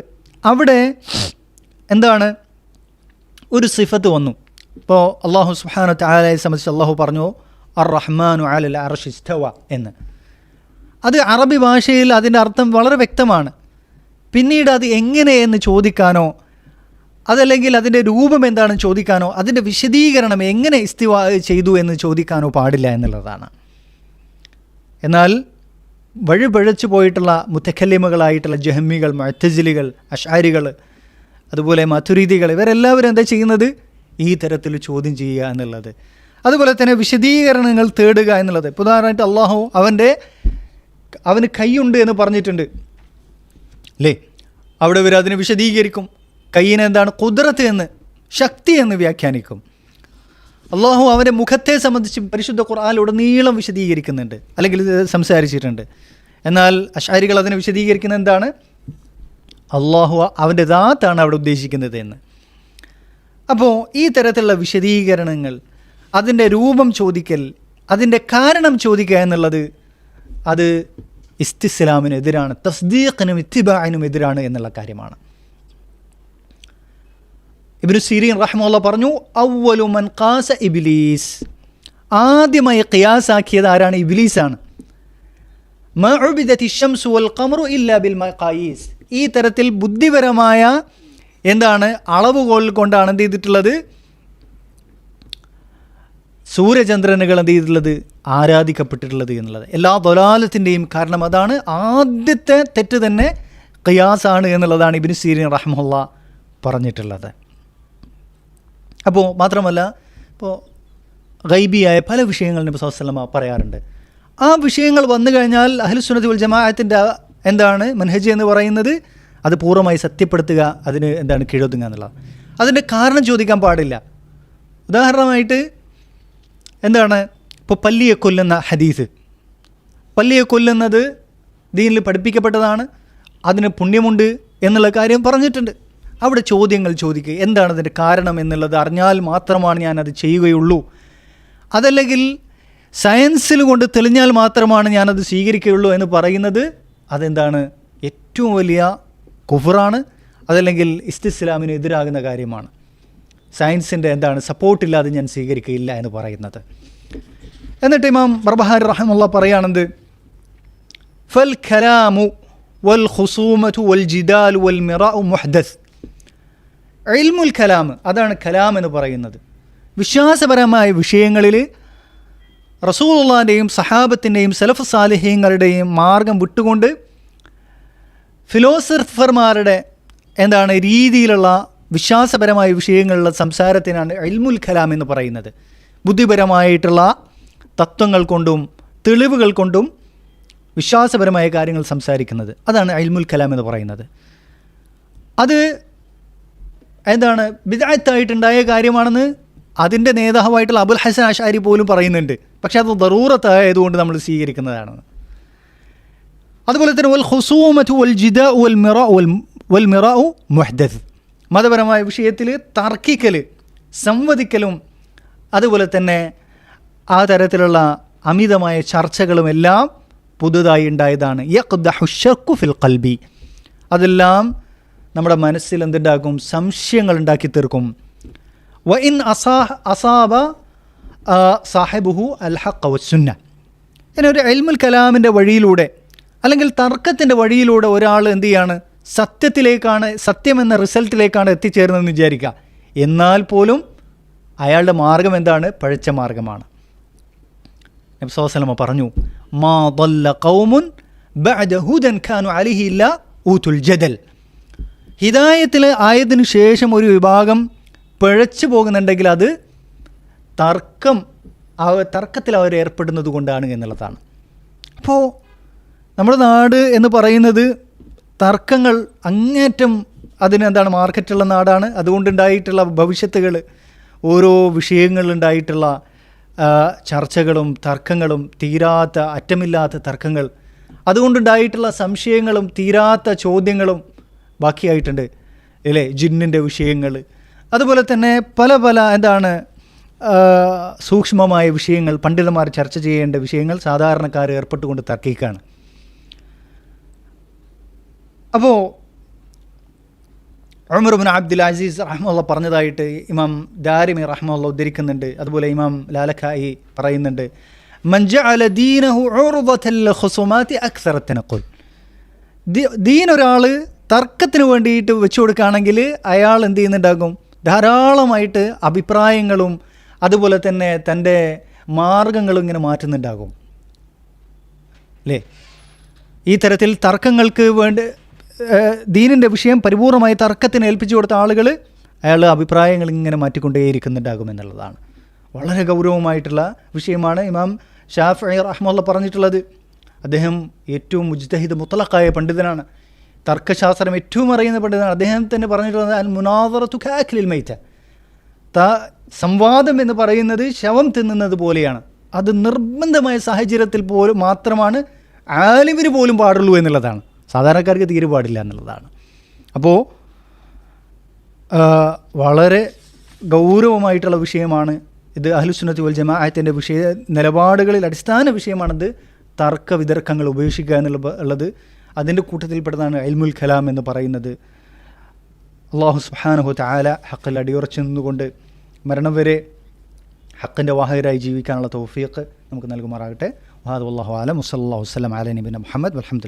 അവിടെ എന്താണ്, ഒരു സിഫത്ത് വന്നു. ഇപ്പോൾ അള്ളാഹു സുബ്ഹാനഹു വ തആലയെ സംബന്ധിച്ച് അള്ളാഹു പറഞ്ഞു അർ റഹ്മാനു അലൽ അർശി ഇസ്തവ എന്ന്. അത് അറബി ഭാഷയിൽ അതിൻ്റെ അർത്ഥം വളരെ വ്യക്തമാണ്. പിന്നീട് അത് എങ്ങനെയെന്ന് ചോദിക്കാനോ അതല്ലെങ്കിൽ അതിൻ്റെ രൂപം എന്താണെന്ന് ചോദിക്കാനോ അതിൻ്റെ വിശദീകരണം എങ്ങനെ ഇസ്തിവാ ചെയ്തു എന്ന് ചോദിക്കാനോ പാടില്ല എന്നുള്ളതാണ്. എന്നാൽ വഴിപഴച്ചു പോയിട്ടുള്ള മുതക്കല്ലിമുകളായിട്ടുള്ള ജഹ്മികൾ, മുഅ്തസിലികൾ, അശ്ആരികൾ, അതുപോലെ മതുരീദികൾ, ഇവരെല്ലാവരും എന്താ ചെയ്യുന്നത്, ഈ തരത്തിൽ ചോദ്യം ചെയ്യുക എന്നുള്ളത്. അതുപോലെ തന്നെ വിശദീകരണങ്ങൾ തേടുക എന്നുള്ളത്. ഉദാഹരണമായിട്ട് അള്ളാഹു അവന് കൈയുണ്ട് എന്ന് പറഞ്ഞിട്ടുണ്ട് അല്ലേ. അവിടെ ഇവർ അതിനെ വിശദീകരിക്കും. കയ്യിനെ എന്താണ്, ഖുദ്റത്ത് എന്ന്, ശക്തി എന്ന് വ്യാഖ്യാനിക്കും. അള്ളാഹു അവൻ്റെ മുഖത്തെ സംബന്ധിച്ച് പരിശുദ്ധ ഖുർആനിലുടനീളം വിശദീകരിക്കുന്നുണ്ട്, അല്ലെങ്കിൽ സംസാരിച്ചിട്ടുണ്ട്. എന്നാൽ അശ്ആരികൾ അതിനെ വിശദീകരിക്കുന്നത് എന്താണ്, അള്ളാഹു അവൻ്റെ ദാത്താണ് അവിടെ ഉദ്ദേശിക്കുന്നത് എന്ന്. അപ്പോൾ ഈ തരത്തിലുള്ള വിശദീകരണങ്ങൾ, അതിൻ്റെ രൂപം ചോദിക്കൽ, അതിൻ്റെ കാരണം ചോദിക്കുക എന്നുള്ളത് അത് ഇസ്തിസ്ലാമിനെതിരാണ്, തസ്ദീഖിനും ഇത്തിബാഇനും എതിരാണ് എന്നുള്ള കാര്യമാണ്. ഇബ്നു സിരീൻ റഹിമഹുല്ലാഹ് പറഞ്ഞു, അവ്വലു മൻ ഖാസ ഇബ്ലീസ്, ആദ്യമായി ഖിയാസാക്കിയത് ആരാണ്, ഇബ്ലീസാണ്. മാ ഉബിദതി ശംസു വൽ ഖമറു ഇല്ലാ ബിൽ മഖായീസ്, ഈ തരത്തിൽ ബുദ്ധിപരമായ എന്താണ് അളവുകോൽ കൊണ്ടാണ് എന്ത് ചെയ്തിട്ടുള്ളത്, സൂര്യചന്ദ്രനുകൾ എന്ത് ചെയ്തിട്ടുള്ളത്, ആരാധിക്കപ്പെട്ടിട്ടുള്ളത് എന്നുള്ളത്. എല്ലാ ദലാലത്തിൻ്റെയും കാരണം അതാണ്. ആദ്യത്തെ തെറ്റ് തന്നെ ഖിയാസാണ് എന്നുള്ളതാണ് ഇബ്നു സിരീൻ റഹിമഹുല്ലാഹ് പറഞ്ഞിട്ടുള്ളത്. അപ്പോൾ മാത്രമല്ല, ഇപ്പോൾ ഗൈബിയായ പല വിഷയങ്ങൾ നബി സല്ലല്ലാഹു അലൈഹി വസല്ലം പറയാറുണ്ട്. ആ വിഷയങ്ങൾ വന്നു കഴിഞ്ഞാൽ അഹ്ലുസുന്നത്തി വൽ ജമാഅത്തിൻ്റെ എന്താണ് മൻഹജ് എന്ന് പറയുന്നത്, അത് പൂർണ്ണമായി സത്യപ്പെടുത്തുക, അതിന് എന്താണ് കീഴൊതുങ്ങുക എന്നുള്ളത്. അതിൻ്റെ കാരണം ചോദിക്കാൻ പാടില്ല. ഉദാഹരണമായിട്ട് എന്താണ്, ഇപ്പോൾ പല്ലിയെ കൊല്ലുന്ന ഹദീസ്, പല്ലിയെ കൊല്ലുന്നത് ദീനിൽ പഠിപ്പിക്കപ്പെട്ടതാണ്, അതിന് പുണ്യമുണ്ട് എന്നുള്ള കാര്യം പറഞ്ഞിട്ടുണ്ട്. അവിടെ ചോദ്യങ്ങൾ ചോദിക്കുക, എന്താണ് അതിൻ്റെ കാരണം എന്നുള്ളത് അറിഞ്ഞാൽ മാത്രമാണ് ഞാനത് ചെയ്യുകയുള്ളൂ, അതല്ലെങ്കിൽ സയൻസിൽ കൊണ്ട് തെളിഞ്ഞാൽ മാത്രമാണ് ഞാനത് സ്വീകരിക്കുകയുള്ളൂ എന്ന് പറയുന്നത് അതെന്താണ്, ഏറ്റവും വലിയ കുഫറാണ്, അതല്ലെങ്കിൽ ഇസ്തിസ്ലാമിന് എതിരാകുന്ന കാര്യമാണ്. സയൻസിൻ്റെ എന്താണ് സപ്പോർട്ടില്ലാതെ ഞാൻ സ്വീകരിക്കുകയില്ല എന്ന് പറയുന്നത്. എന്നിട്ട് ഇമാം ബർബഹാരി റഹിമഹുല്ലാഹ് പറയുകയാണെന്ത്, ഫൽ കലാമു വൽ ഖുസൂമതു വൽ ജിദാലു വൽ മിറാഉ മുഹ്ദസ്. ഇൽമുൽ കലാം, അതാണ് കലാം എന്ന് പറയുന്നത്. വിശ്വാസപരമായ വിഷയങ്ങളിൽ റസൂലുള്ളാഹിൻ്റെയും സഹാബത്തിൻ്റെയും സലഫ് സാലിഹീങ്ങളുടെയും മാർഗം വിട്ടുകൊണ്ട് ഫിലോസഫർമാരുടെ എന്താണ് രീതിയിലുള്ള വിശ്വാസപരമായ വിഷയങ്ങളിലുള്ള സംസാരത്തിനാണ് ഇൽമുൽ കലാം എന്ന് പറയുന്നത്. ബുദ്ധിപരമായിട്ടുള്ള തത്വങ്ങൾ കൊണ്ടും തെളിവുകൾ കൊണ്ടും വിശ്വാസപരമായ കാര്യങ്ങൾ സംസാരിക്കുന്നത്, അതാണ് ഇൽമുൽ കലാം എന്ന് പറയുന്നത്. അത് എന്താണ് ബിദ്അത്തായിട്ടുണ്ടായ കാര്യമാണെന്ന് അതിൻ്റെ നേതാവായിട്ടുള്ള അബുൽ ഹസൻ അശ്അരി പോലും പറയുന്നുണ്ട്. പക്ഷേ അത് ദറൂറത്തായതുകൊണ്ട് നമ്മൾ സ്വീകരിക്കുന്നതാണെന്ന്. അതുപോലെ തന്നെ വൽ ഖുസൂമതു വൽ ജിദാഉ വൽ മിറാഉ മുഹ്ദസ്, മതപരമായ വിഷയത്തിൽ തർക്കിക്കൽ, സംവദിക്കലും അതുപോലെ തന്നെ ആ തരത്തിലുള്ള അമിതമായ ചർച്ചകളുമെല്ലാം പുതുതായി ഉണ്ടായതാണ്. യഖ്ദഹു ശഖ്ഖു ഫിൽ ഖൽബി, അതെല്ലാം നമ്മുടെ മനസ്സിൽ എന്തുണ്ടാക്കും, സംശയങ്ങൾ ഉണ്ടാക്കി തീർക്കും. വ ഇൻ അസാബ സാഹിബുഹു അൽ ഹഖ് വസ്സുന്ന. ഇങ്ങനെ ഒരു ഇൽമുൽ കലാമിൻ്റെ വഴിയിലൂടെ അല്ലെങ്കിൽ തർക്കത്തിൻ്റെ വഴിയിലൂടെ ഒരാൾ എന്ത് ചെയ്യാണ്, സത്യത്തിലേക്കാണ്, സത്യമെന്ന റിസൾട്ടിലേക്കാണ് എത്തിച്ചേർന്നതെന്ന് വിചാരിക്കുക. എന്നാൽ പോലും അയാളുടെ മാർഗം എന്താണ്, പഴച്ച മാർഗമാണ്. നബി സല്ലല്ലാഹു അലൈഹി വസല്ലം പറഞ്ഞു, മാ ضل ഖൗമുൻ ബഅദ ഹുദൻ കാനു അലൈഹി ഇല്ലാ ഊതുൽ ജദൽ. ഹിദായത്തിൽ ആയതിനു ശേഷം ഒരു വിഭാഗം പിഴച്ചു പോകുന്നുണ്ടെങ്കിൽ അത് തർക്കത്തിൽ അവർ ഏർപ്പെടുന്നത് കൊണ്ടാണ് എന്നുള്ളതാണ്. അപ്പോൾ നമ്മുടെ നാട് എന്ന് പറയുന്നത് തർക്കങ്ങൾ അങ്ങേറ്റം അതിനെന്താണ് മാർക്കറ്റുള്ള നാടാണ്. അതുകൊണ്ടുണ്ടായിട്ടുള്ള ഭവിഷ്യത്തുകൾ, ഓരോ വിഷയങ്ങളിലുണ്ടായിട്ടുള്ള ചർച്ചകളും തർക്കങ്ങളും, തീരാത്ത അറ്റമില്ലാത്ത തർക്കങ്ങൾ, അതുകൊണ്ടുണ്ടായിട്ടുള്ള സംശയങ്ങളും തീരാത്ത ചോദ്യങ്ങളും ബാക്കിയായിട്ടുണ്ട് അല്ലേ. ജിന്നിൻ്റെ വിഷയങ്ങൾ, അതുപോലെ തന്നെ പല പല സൂക്ഷ്മമായ വിഷയങ്ങൾ, പണ്ഡിതന്മാർ ചർച്ച ചെയ്യേണ്ട വിഷയങ്ങൾ സാധാരണക്കാർ ഏർപ്പെട്ടുകൊണ്ട് തർക്കിക്കുകയാണ്. അപ്പോൾ ഉമർ ഇബ്നു അബ്ദുൽ അസീസ് റഹ്മത്തുള്ളാഹി പറഞ്ഞതായിട്ട് ഇമാം ദാരിമി റഹ്മത്തുള്ളാഹി ഉദ്ധരിക്കുന്നുണ്ട്. അതുപോലെ ഇമാം ലാലഖായി പറയുന്നുണ്ട്, മൻ ജഅല ദീനഹു ഉർദതൽ ഖുസുമാതി അക്സറ തനഖുൽ. ദീൻ ഒരാൾ തർക്കത്തിന് വേണ്ടിയിട്ട് വെച്ചു കൊടുക്കുകയാണെങ്കിൽ അയാൾ എന്ത് ചെയ്യുന്നുണ്ടാകും? ധാരാളമായിട്ട് അഭിപ്രായങ്ങളും അതുപോലെ തന്നെ തൻ്റെ മാർഗങ്ങളും ഇങ്ങനെ മാറ്റുന്നുണ്ടാകും അല്ലേ. ഈ തരത്തിൽ തർക്കങ്ങൾക്ക് വേണ്ടി ദീനിൻ്റെ വിഷയം പരിപൂർണമായി തർക്കത്തിന് ഏൽപ്പിച്ചു കൊടുത്ത ആളുകൾ അയാളുടെ അഭിപ്രായങ്ങൾ ഇങ്ങനെ മാറ്റിക്കൊണ്ടേയിരിക്കുന്നുണ്ടാകും എന്നുള്ളതാണ്. വളരെ ഗൗരവമായിട്ടുള്ള വിഷയമാണ്. ഇമാം ഷാഫിഈ റഹ്മത്തുള്ളാഹി പറഞ്ഞിട്ടുള്ളത്, അദ്ദേഹം ഏറ്റവും മുജ്തഹിദ് മുത്ലഖായ പണ്ഡിതനാണ്, തർക്കശാസ്ത്രം ഏറ്റവും അറിയുന്ന പണ്ഡിതനാണ്. അദ്ദേഹം തന്നെ പറഞ്ഞിട്ടുള്ളത് അൽ മുനാദറതു കഅക്ലിൽ മൈത, സംവാദം എന്ന് പറയുന്നത് ശവം തിന്നുന്നത് പോലെയാണ്. അത് നിർബന്ധമായ സാഹചര്യത്തിൽ പോലും മാത്രമാണ് ആലിമിന് പോലും പാടുള്ളൂ എന്നുള്ളതാണ്. സാധാരണക്കാർക്ക് തീരെ പാടില്ല എന്നുള്ളതാണ്. അപ്പോൾ വളരെ ഗൗരവമായിട്ടുള്ള വിഷയമാണ് ഇത്. അഹ്ലുസുന്നത്തി വൽ ജമാഅത്തിൻ്റെ നിലപാടുകളിൽ അടിസ്ഥാന വിഷയമാണിത്. തർക്ക വിതർക്കങ്ങൾ ഉപേക്ഷിക്കുക എന്നുള്ളത് അതിൻ്റെ കൂട്ടത്തിൽപ്പെട്ടതാണ് ഇൽമുൽ കലാം എന്ന് പറയുന്നത്. അല്ലാഹു സുബ്ഹാനഹു തആല ഹഖിൽ അടിയുറച്ചു നിന്നുകൊണ്ട് മരണം വരെ ഹഖിൻ്റെ വാഹകരായി ജീവിക്കാനുള്ള തൗഫീഖ് നമുക്ക് നൽകുമാറാകട്ടെ. വല്ലാഹു അലം. വസല്ലല്ലാഹു വസല്ലം അലാ നബിയിന മുഹമ്മദ് വൽഹംദുലില്ലാഹ്.